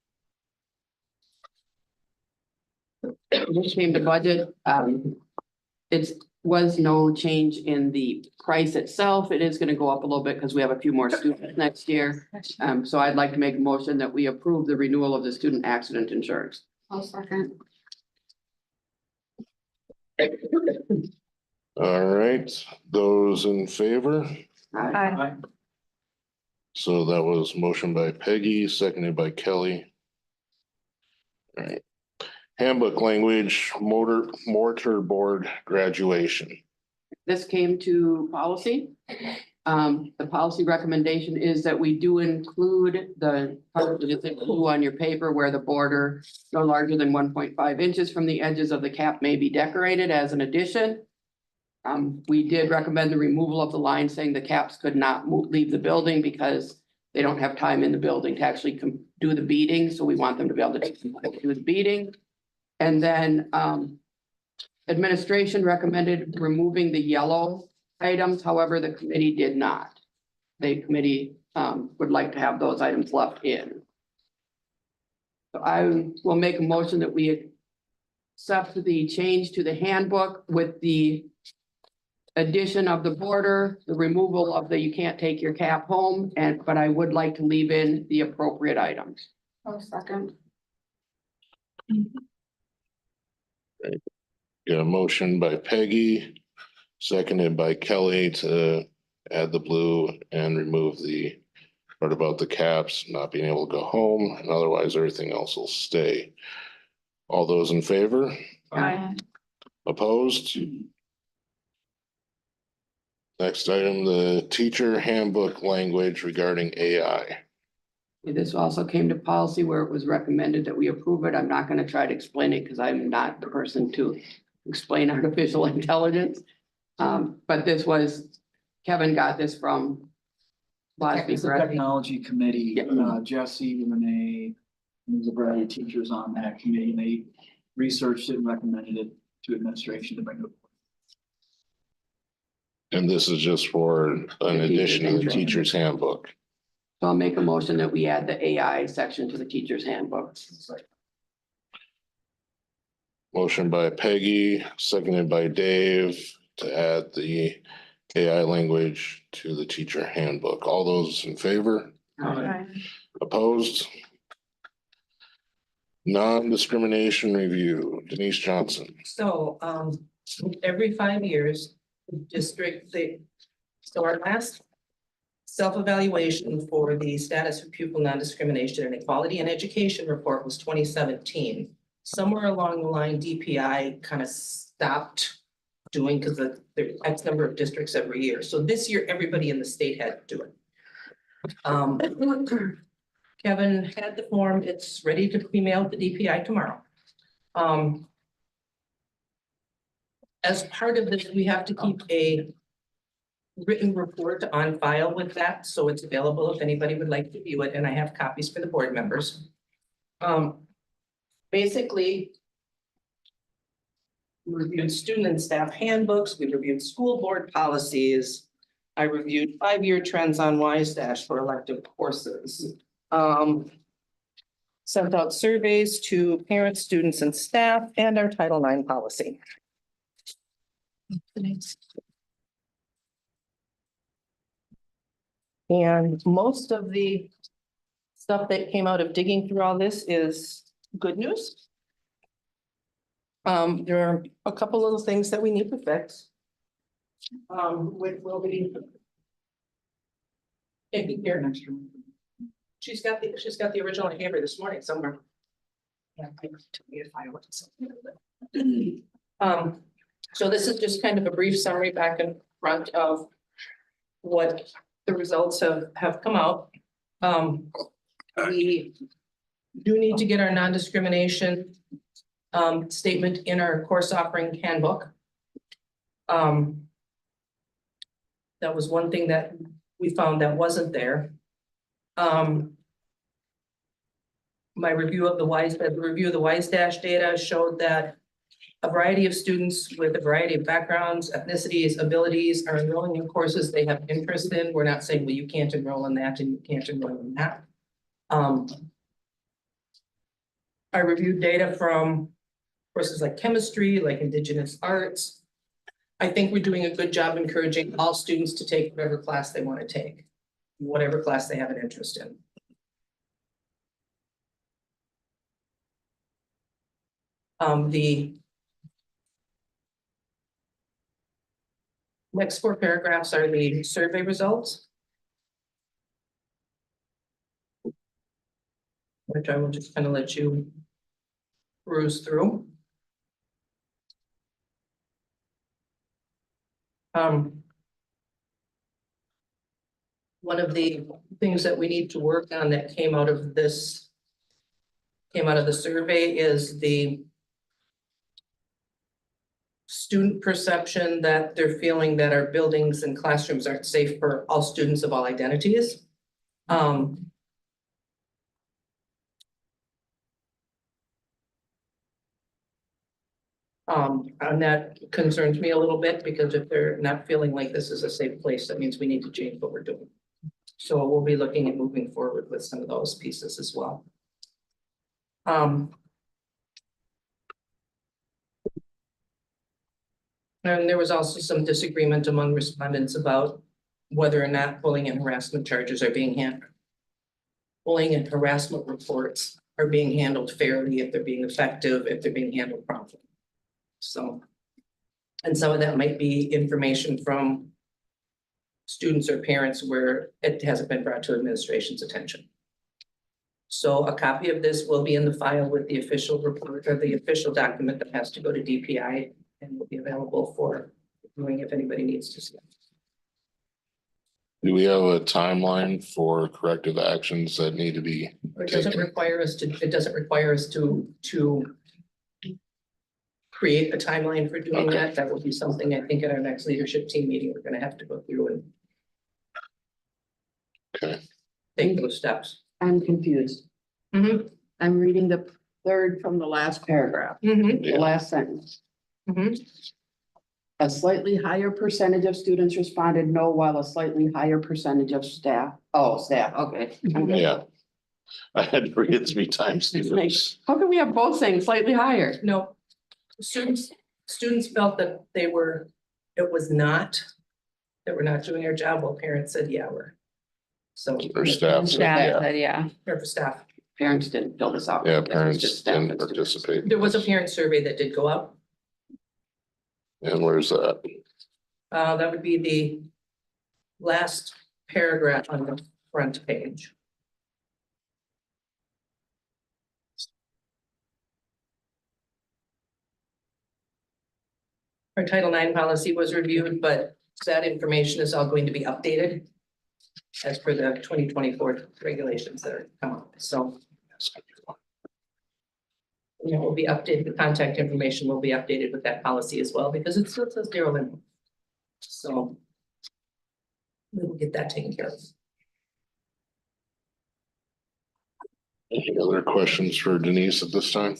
Just came to budget, it was no change in the price itself. It is gonna go up a little bit because we have a few more students next year. So I'd like to make a motion that we approve the renewal of the student accident insurance. I'll second. All right, those in favor? Aye. So that was motion by Peggy, seconded by Kelly. All right. Handbook language, mortar board graduation. This came to policy. The policy recommendation is that we do include the part that is in blue on your paper where the border no larger than 1.5 inches from the edges of the cap may be decorated as an addition. We did recommend the removal of the line saying the caps could not leave the building because they don't have time in the building to actually do the beading, so we want them to be able to do the beading. And then administration recommended removing the yellow items, however, the committee did not. The committee would like to have those items left in. So I will make a motion that we accept the change to the handbook with the addition of the border, the removal of the you can't take your cap home, but I would like to leave in the appropriate items. Oh, second. Got a motion by Peggy, seconded by Kelly to add the blue and remove the part about the caps not being able to go home, and otherwise everything else will stay. All those in favor? Aye. Opposed? Next item, the teacher handbook language regarding AI. This also came to policy where it was recommended that we approve it. I'm not going to try to explain it because I'm not the person to explain artificial intelligence. But this was, Kevin got this from last week, It's a right? technology committee, Yeah. Jesse, Renee, and there's a variety of teachers on that committee, and they researched it and recommended it to administration to bring it. And this is just for an addition to the teacher's handbook. So I'll make a motion that we add the AI section to the teacher's handbook. Motion by Peggy, seconded by Dave to add the AI language to the teacher handbook. All those in favor? Aye. Opposed? Non-discrimination review, Denise Johnson. So, every 5 years, the district, so our last self-evaluation for the status of pupil non-discrimination and equality in education report was 2017. Somewhere along the line, DPI kind of stopped doing because there's X number of districts every year. So this year, everybody in the state had to do it. Kevin had the form, it's ready to be mailed to DPI tomorrow. As part of this, we have to keep a written report on file with that, so it's available if anybody would like to view it, and I have copies for the board members. Basically, we reviewed student and staff handbooks, we reviewed school board policies. I reviewed 5-year trends on WiseDash for elective courses. Sent out surveys to parents, students, and staff, and our Title IX policy. And most of the stuff that came out of digging through all this is good news. There are a couple little things that we need to fix. Which will be. Taking care next year. She's got the original I gave her this morning somewhere. Yeah, I took me to file it. So this is just kind of a brief summary back in front of what the results have come out. We do need to get our non-discrimination statement in our course offering handbook. That was one thing that we found that wasn't there. My review of the WiseDash data showed that a variety of students with a variety of backgrounds, ethnicities, abilities are enrolling in courses they have interest in. We're not saying, well, you can't enroll in that and you can't enroll in that. I reviewed data from courses like chemistry, like Indigenous arts. I think we're doing a good job encouraging all students to take whatever class they want to take, whatever class they have an interest in. The next four paragraphs are the survey results. Which I will just kind of let you peruse through. One of the things that we need to work on that came out of the survey is the student perception that they're feeling that our buildings and classrooms aren't safe for all students of all identities. And that concerns me a little bit, because if they're not feeling like this is a safe place, that means we need to change what we're doing. So we'll be looking at moving forward with some of those pieces as well. And there was also some disagreement among respondents about whether or not bullying and harassment charges are being handled. Bullying and harassment reports are being handled fairly, if they're being effective, if they're being handled properly. So, and some of that might be information from students or parents where it hasn't been brought to administration's attention. So a copy of this will be in the file with the official report, or the official document that has to go to DPI, and will be available for viewing if anybody needs to see it. Do we have a timeline for corrective actions that need to be It doesn't taken? require us to create a timeline for doing Okay. that. That will be something, I think, at our next leadership team meeting, we're gonna have to go through and Okay. take those steps. I'm confused. Mm-hmm. I'm reading the third from the last paragraph, Mm-hmm. the last sentence. Mm-hmm. A slightly higher percentage of students responded no, while a slightly higher percentage of staff, okay. Yeah. I had to read it 3 times. It's like, how can we have both things slightly higher? No, students felt that it was not, that we're not doing our job, while parents said, yeah, we're. So. Or staff said, Staff, yeah. yeah. Or for staff. Parents didn't fill this out. Yeah, This was parents just staff didn't and students. participate. There was a parent survey that did go out. And where's that? That would be the last paragraph on the front page. Our Title IX policy was reviewed, but that information is all going to be updated as per the 2024 regulations that are come up, so. You know, will be updated, the contact information will be updated with that policy as well, because it still says zero limit. So. We will get that taken care of. Any other questions for Denise at this time?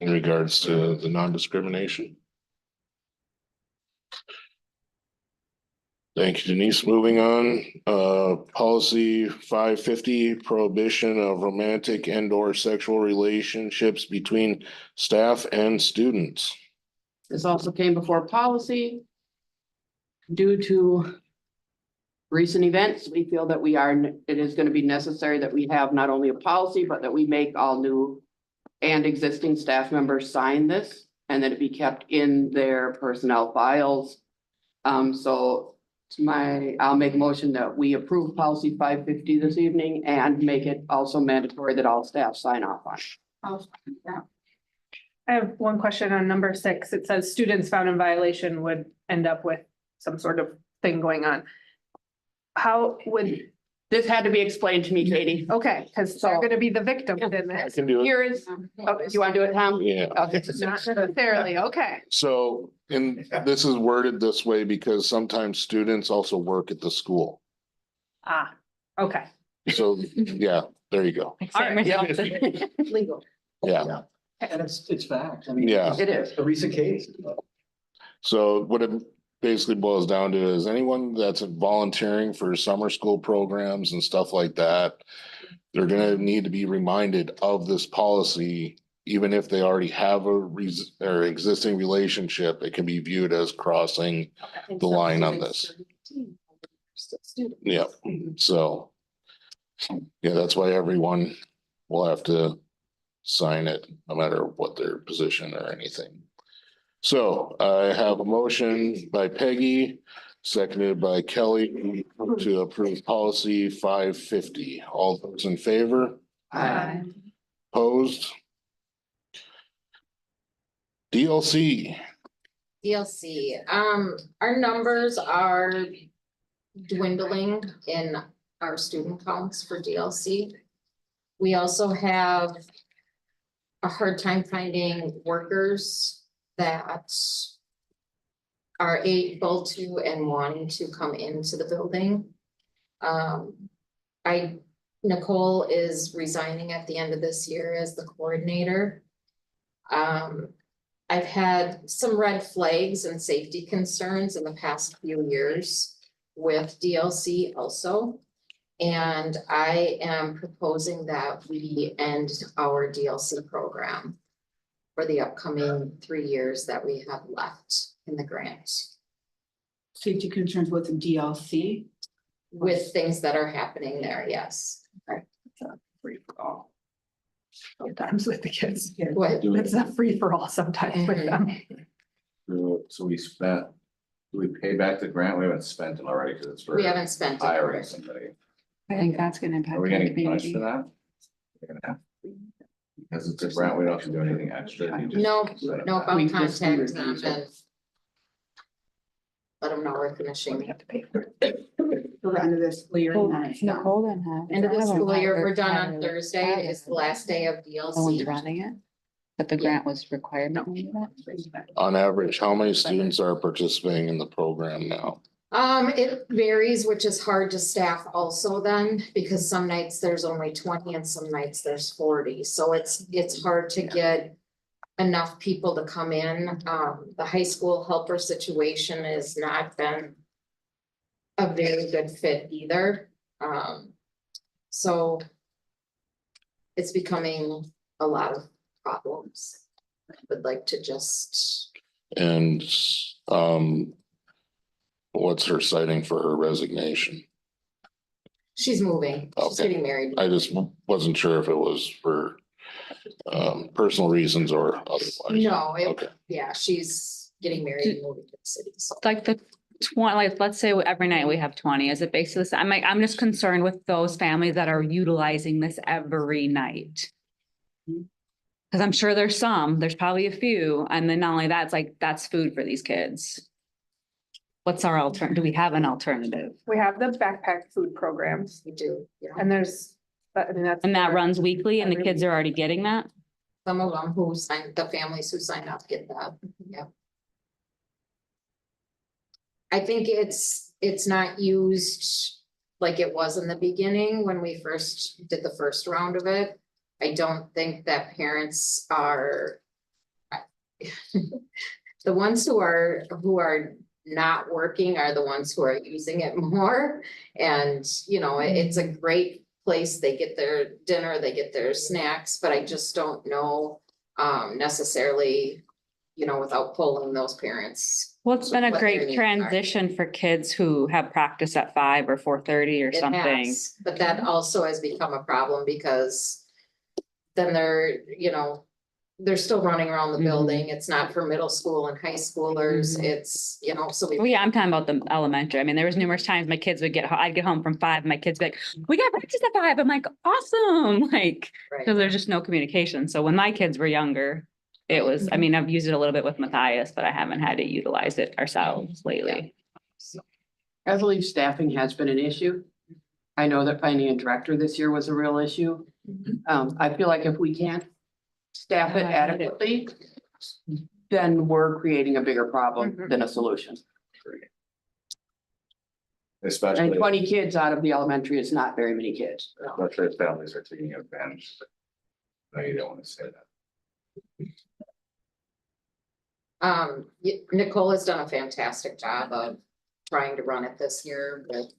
In regards to the non-discrimination? Thank you, Denise. Moving on, policy 550, prohibition of romantic and/or sexual relationships between staff and students. This also came before policy. Due to recent events, we feel that it is going to be necessary that we have not only a policy, but that we make all new and existing staff members sign this, and that it be kept in their personnel files. So I'll make a motion that we approve policy 550 this evening and make it also mandatory that all staff sign off on it. I have one question on number 6. It says students found in violation would end up with some sort of thing going on. How would, This had to be explained to me, Katie. okay, because they're gonna be the victims in I this. can do it. Here is, oh, you want to do it, Tom? Yeah. Okay. Not necessarily, okay. So, and this is worded this way because sometimes students also work at the school. Ah, okay. So, yeah, there you go. Same results. Legal. Yeah. And it's fact. I mean. Yeah. It is. A recent case. So what it basically boils down to is anyone that's volunteering for summer school programs and stuff like that, they're gonna need to be reminded of this policy, even if they already have or existing relationship, it can be viewed as crossing the line on this. Yeah, so. Yeah, that's why everyone will have to sign it, no matter what their position or anything. So I have a motion by Peggy, seconded by Kelly to approve policy 550. All those in favor? Aye. Opposed? DLC, DLC, our numbers are dwindling in our student counts for DLC. We also have a hard time finding workers that are able to and wanting to come into the building. Nicole is resigning at the end of this year as the coordinator. I've had some red flags and safety concerns in the past few years with DLC also. And I am proposing that we end our DLC program for the upcoming 3 years that we have left in the grant Safety concerns with the DLC. with things that are happening there, yes. Free for all. Sometimes with the kids. What? It's a free for all sometimes with them. So we spent, do we pay back the grant? We haven't spent it already because it's for We haven't spent it. hiring somebody. I think that's gonna Are impact we the getting punished for community. that? We're gonna have. Because it's a grant, we don't have to do anything extra. you just No, set it no, back. I'll We just contact do them it. and let them know we're We finishing. have to pay for it. For the end of this school year. and then it's done. Nicole then have. End of the school year, we're done on Tyler- Thursday, Tyler- is the last day of The one's DLC. running it, but the grant was requirement. on average, how many students are participating in the program now? It varies, which is hard to staff also then, because some nights there's only 20 and some nights there's 40, so it's hard to get enough people to come in. The high school helper situation has not been a very good fit either. So it's becoming a lot of problems. I would like to just, And what's her citing for her resignation? she's moving, she's Okay. getting married. I just wasn't sure if it was for personal reasons or otherwise. No, Okay. yeah, she's getting married and moving to the city, so. Like the 20, like, let's say every night we have 20, is it basically, I'm just concerned with those families that are utilizing this every night. Cause I'm sure there's probably a few, and then not only that, it's like, that's food for these kids. What's our alternative? Do we have an alternative? We have the backpack food programs We do, yeah. and there's, I mean, that's. And that for- runs weekly and the kids are already getting that? Some of them who signed, the families who signed up get that, yeah. I think it's not used like it was in the beginning when we first did the first round of it. I don't think that parents are the ones who are not working are the ones who are using it more. And, it's a great place. They get their dinner, they get their snacks, but I just don't know necessarily, without polling those parents. Well, it's been a what their great needs are. transition for kids who have practice at 5 or 4:30 or It something. has, but that also has become a problem because then they're still running around the Mhm. building. It's not for middle school and high schoolers. Mhm. It's, so Well, we. yeah, I'm talking about the elementary. I mean, there was numerous times my kids would I'd get home from 5, and my kids would be like, we got practice at 5. I'm like, awesome, like, Right. because there's just no communication. So when my kids were younger, it was, I mean, I've used it a little bit with Matthias, but I haven't had to utilize it ourselves lately. I believe staffing has been an issue. I know that finding a director this year was a real issue. I feel like if we can't staff it adequately, then we're creating a bigger problem than a solution. And Especially, 20 kids out of the elementary is not very many kids. especially if families are taking advantage. No, you don't want to say that. Nicole has done a fantastic job of trying to run it this year with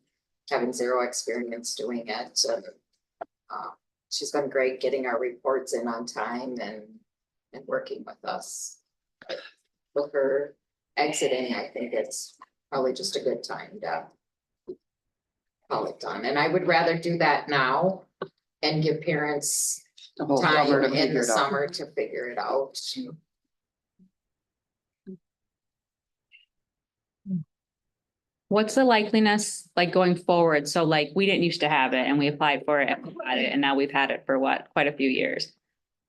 having zero experience doing it. And she's been great getting our reports in on time and working with us. With her exiting, I think it's probably just a good time to call it done. And I would rather do that now and give parents The whole time summer to in figure the it out. summer to figure it out. What's the likeliness like going forward? So like, we didn't used to have it and we applied for it and we got it, and now we've had it for what, quite a few years.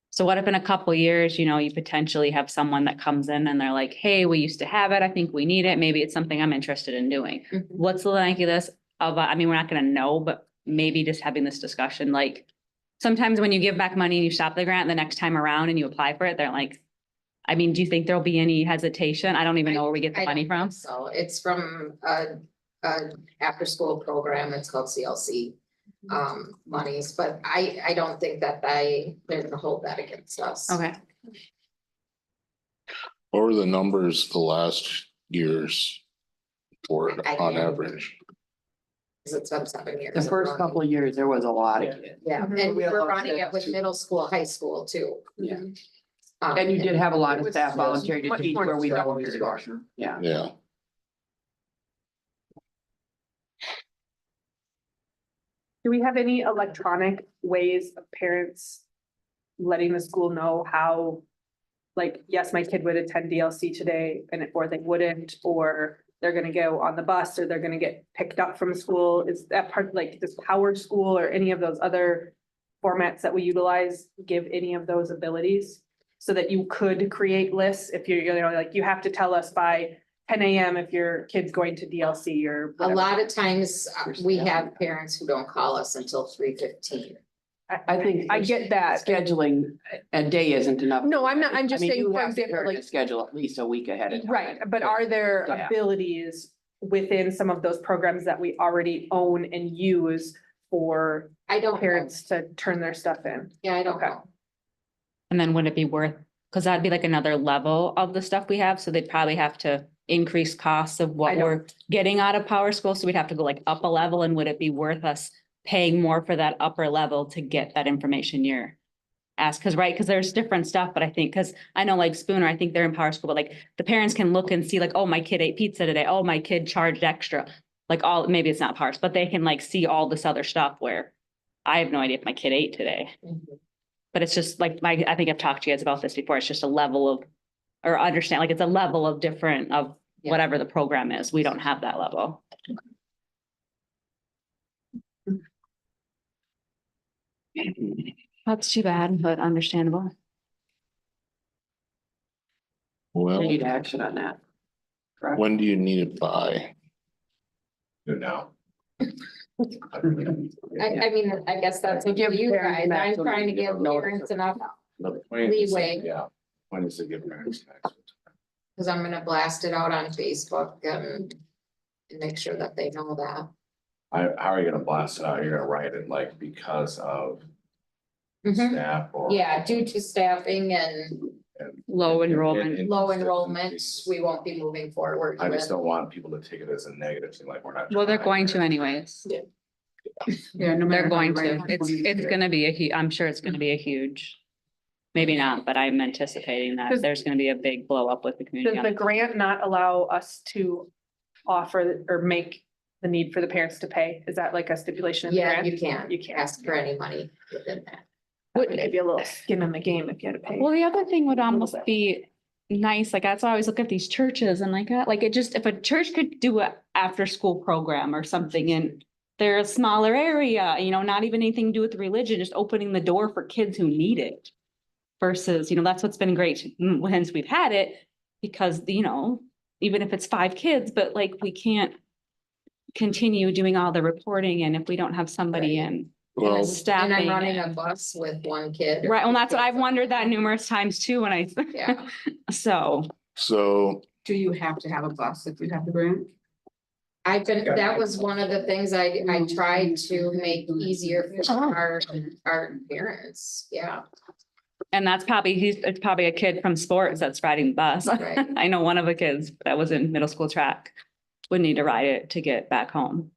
So what if in a couple years, you know, you potentially have someone that comes in and they're like, hey, we used to have it. I think we need it. Maybe it's something I'm interested in doing. Mhm. What's the likeliness of, I mean, we're not gonna know, but maybe just having this discussion, like. Sometimes when you give back money and you stop the grant, the next time around and you apply for it, they're like. I mean, do you think there'll be any hesitation? I don't even know where we get the I money don't from. think So it's from a after-school program. It's called CLC monies, but I don't think that they're gonna hold that against us. Okay. What were the numbers the last years for it I on can't- average? 'Cause it's been 7 years. The of first running. couple of years, there was a lot of kids. Yeah, Mhm. and We had we're a lot of running it staff with too. middle school, high school too. Yeah. Um, And you did have a lot It of was staff volunteer to much teach more where we don't structured. structure. Yeah. Yeah, Do we have any electronic ways of parents letting the school know how? Like, yes, my kid would attend DLC today or they wouldn't, or they're gonna go on the bus, or they're gonna get picked up from school. Is that part, like this Power School or any of those other formats that we utilize give any of those abilities? So that you could create lists if you're, you know, like you have to tell us by 10 AM if your kid's going to DLC or. A whatever. lot of times, we have parents who don't call us until 3:15. I think. I get that. Scheduling a day isn't enough. No, I'm not, I'm I just mean, saying, you for have to example, learn to like. schedule at least a week ahead of time. Right, but are there Yeah. abilities within some of those programs that we already own and use for I don't know. parents to turn their stuff in? Yeah, I don't Okay. know. And then would it be worth, because that'd be like another level of the stuff we have, so they'd probably have to increase costs of I what know. we're getting out of Power School, so we'd have to go like up a level, and would it be worth us paying more for that upper level to get that information you're asked? Because, right, because there's different stuff, but I think, because I know like Spooner, I think they're in Power School, but like the parents can look and see like, oh, my kid ate pizza today, oh, my kid charged extra. Like all, maybe it's not Power, but they can like see all this other stuff where I have no idea if my kid ate today. But it's just like, I think I've talked to you guys about this before. It's just a level of, or understand, like it's a level of different of Yeah. whatever the program is. We don't have that level. That's too bad, but understandable. We well, need action on that. Correct? when do you need it by? Good now. I mean, I guess that's up to Give you parents guys. I'm maximum trying to give notice. parents enough, The point is, Leeway. yeah, point is to give parents tax. because I'm gonna blast it out on Facebook and make sure that they know that. How are you gonna blast it out? You're gonna write it like because of Mhm. staff or? Yeah, due to staffing and Low enrollment. low enrollment, we won't be moving forward I just with. don't want people to take it as a negative thing, like we're not. Well, they're trying going to here. anyways. Yeah, no matter. They're how going you write to. it. It's gonna be I'm sure it's gonna be a huge. Maybe not, but I'm anticipating that Does- there's gonna be a big blow up with the community. Does the grant not allow us to offer or make the need for the parents to pay? Is that like a stipulation in the Yeah, grant? you can. You can't. Ask for any money within that. Would maybe a little skin in the game if you had to pay. Well, the other thing would almost bit. be nice, like that's why I always look at these churches and like it just, if a church could do a after school program or something in their smaller area, you know, not even anything to do with religion, just opening the door for kids who need it. Versus, you know, that's what's been great since we've had it, because, you know, even if it's 5 kids, but like we can't continue doing all the reporting, and if we don't have somebody in Well, And I'm staffing. running a bus with one kid. or Right, well, two that's what I've kids. wondered that numerous times too, when I, Yeah. so. so Do you have to have a bus if you have the grant? That was one of the things I tried to make easier for our parents, yeah. And that's probably, it's probably a kid from sports that's riding the bus. Right. I know one of the kids that was in middle school track would need to ride it to get back home.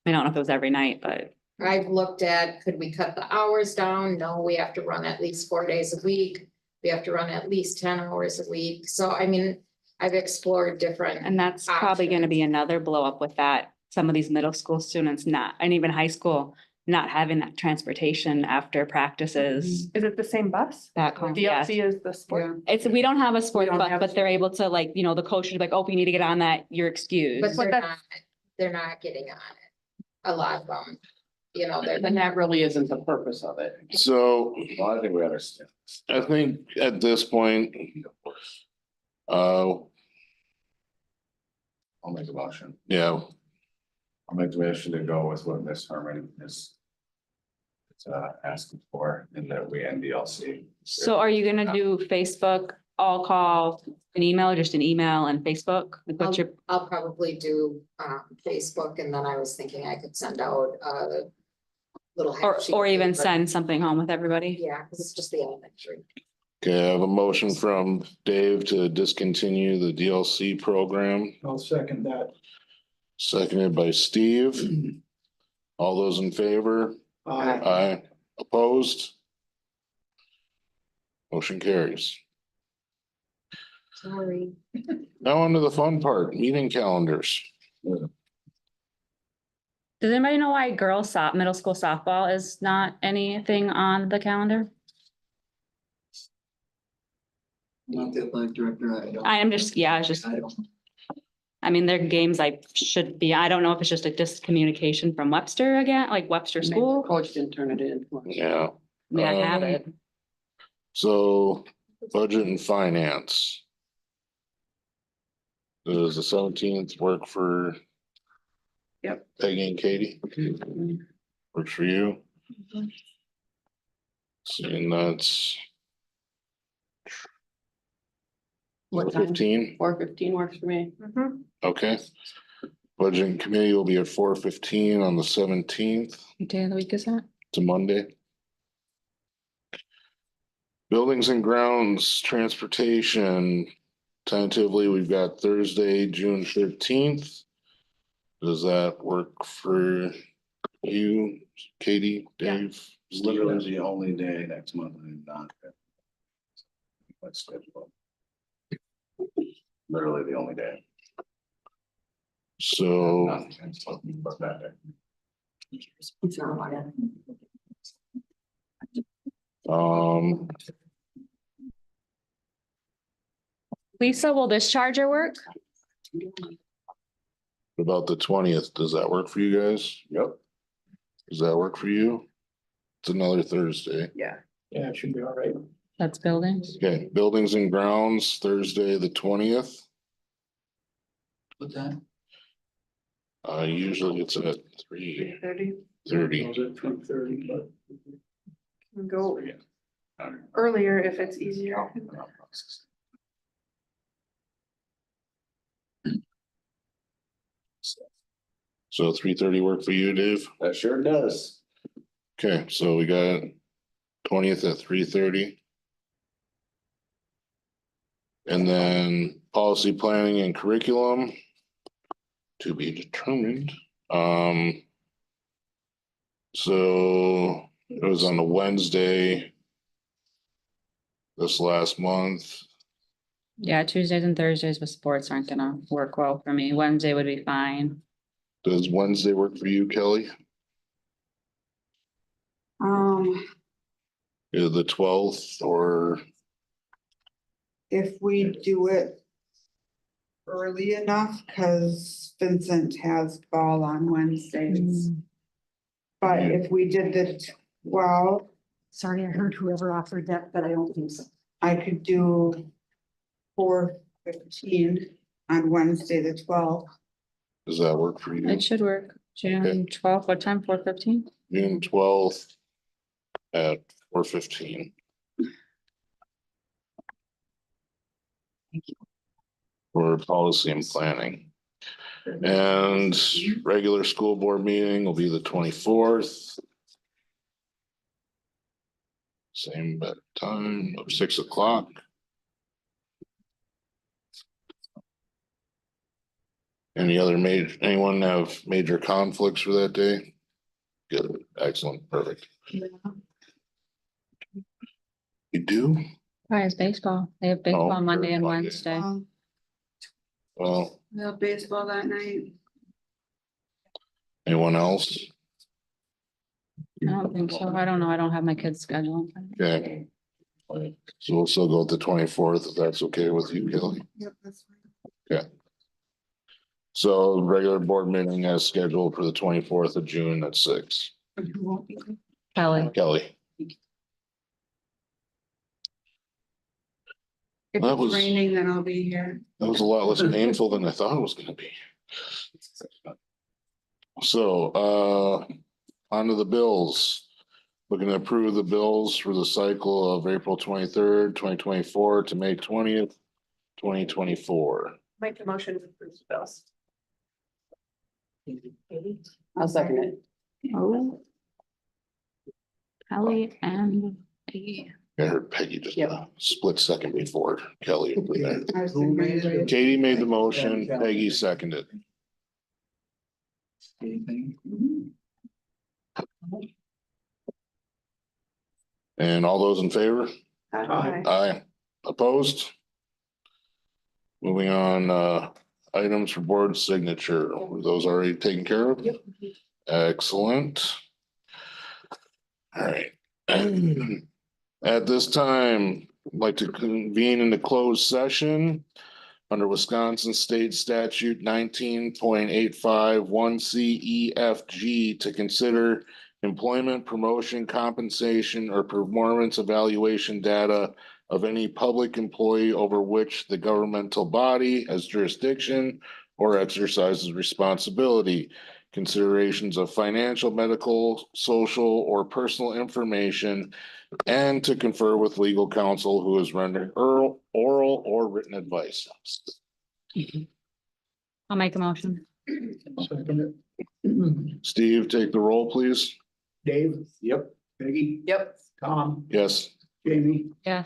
I don't know if it was every night, but I've looked at, could we cut the hours down? No, we have to run at least 4 days a week. We have to run at least 10 hours a week. So I mean, I've explored different. and that's probably gonna be another blow up with that. Some of these middle school students not, and even high school, not having that transportation after practices Is it the same bus? back home. Yes. DLC is the sport. It's, we don't have a sports don't bus, have- but they're able to like, you know, the coach is like, oh, if you need to get on that, you're excused. But they're that's- not, they're not getting on it. A lot of them, you know, they're. And that really isn't the purpose of it. So Well, I think we understand. I think at this point, I'll make a motion. yeah, I'll make the motion to go with what Ms. Herman is asking for and that we NDLC. So are you gonna do Facebook, all call, an email, or just an email and Facebook? Like what's your, I'll probably do Facebook, and then I was thinking I could send out a little. half sheet or of even paper. send something home with everybody? Yeah, because it's just the elementary. okay, I have a motion from Dave to discontinue the DLC program, I'll second that. seconded by Steve. All those in favor? Aye. Opposed? Motion carries. Sorry. Now on to the fun part, meeting calendars. Does anybody know why middle school softball is not anything on the calendar? Not the athletic director, I don't. I am just, yeah, it's just, I don't. I mean, they're games I should be, I don't know if it's just a discommunication from Webster again, like Webster Maybe the School. Coach didn't turn it in. Yeah. I mean, I have it. So budget and finance. Does the 17th work for? Yep. Peggy and Katie? Works for you? Seeing that's What time? 15, 4:15 works for me. okay. Budget and committee will be at 4:15 on the 17th. What day of the week is that? It's a Monday. Buildings and grounds, transportation, tentatively, we've got Thursday, June 13th. Does that work for you, Katie, Dave? It's literally the only day next month I'm not. My schedule. Literally the only day. So, Nothing but that day. It's not like Lisa, will this charger work? about the 20th, does that work for you guys? Yep. Does that work for you? It's another Thursday. Yeah, it should be all right. That's buildings. Okay, buildings and grounds, Thursday, the 20th. What time? Usually it's at 3:30. 30, I was at 3:30, but. go earlier if it's easier. So 3:30 work for you, Dave? That sure does. Okay, so we got 20th at 3:30. And then policy planning and curriculum to be determined. So it was on a Wednesday this last month. Yeah, Tuesdays and Thursdays with sports aren't gonna work well for me. Wednesday would be fine. Does Wednesday work for you, Kelly? Either the 12th or, If we do it early enough, cause Vincent has ball on Wednesdays. But if we did the 12, Sorry, I heard whoever offered that, but I don't think so. I could do 4:15 on Wednesday, the 12th. does that work for you? It should work. June 12th, what time? 4:15? June 12th at 4:15. For policy and planning. And regular school board meeting will be the 24th. Same time of 6 o'clock. Anyone have major conflicts for that day? Good, excellent, perfect. You do? Why is baseball? They have baseball Oh, Monday and Monday. Wednesday. Well, We have baseball that night. anyone else? I don't think so. I don't know. I don't have my kids' schedule. Okay. So we'll still go with the 24th, if that's okay with you, Kelly. Yep, that's fine. So regular board meeting as scheduled for the 24th of June at 6. Kelly. Kelly, If That it's was- raining, then I'll be here. that was a lot less painful than I thought it was gonna be. So, on to the bills. Looking to approve the bills for the cycle of April 23rd, 2024 to May 20th, 2024. Make the motion to approve the bills. I'll second it. Oh. Kelly and Peggy. I heard Peggy just Yep. a split second before Kelly. I was Who thinking made about it? it. Katie made the motion, Peggy seconded. Anything? And all those in favor? Aye. Aye. Opposed? Moving on, items for board signature. Were those already taken care of? Yep. Excellent. All right. At this time, I'd like to convene in the closed session under Wisconsin State Statute 19.851 CEFG to consider employment, promotion, compensation, or performance evaluation data of any public employee over which the governmental body has jurisdiction or exercises responsibility. Considerations of financial, medical, social, or personal information, and to confer with legal counsel who has rendered oral or written advice. I'll make a motion. Second it. Steve, take the roll, please. Dave? Yep. Peggy? Yep. Tom? Yes. Jamie? Yes.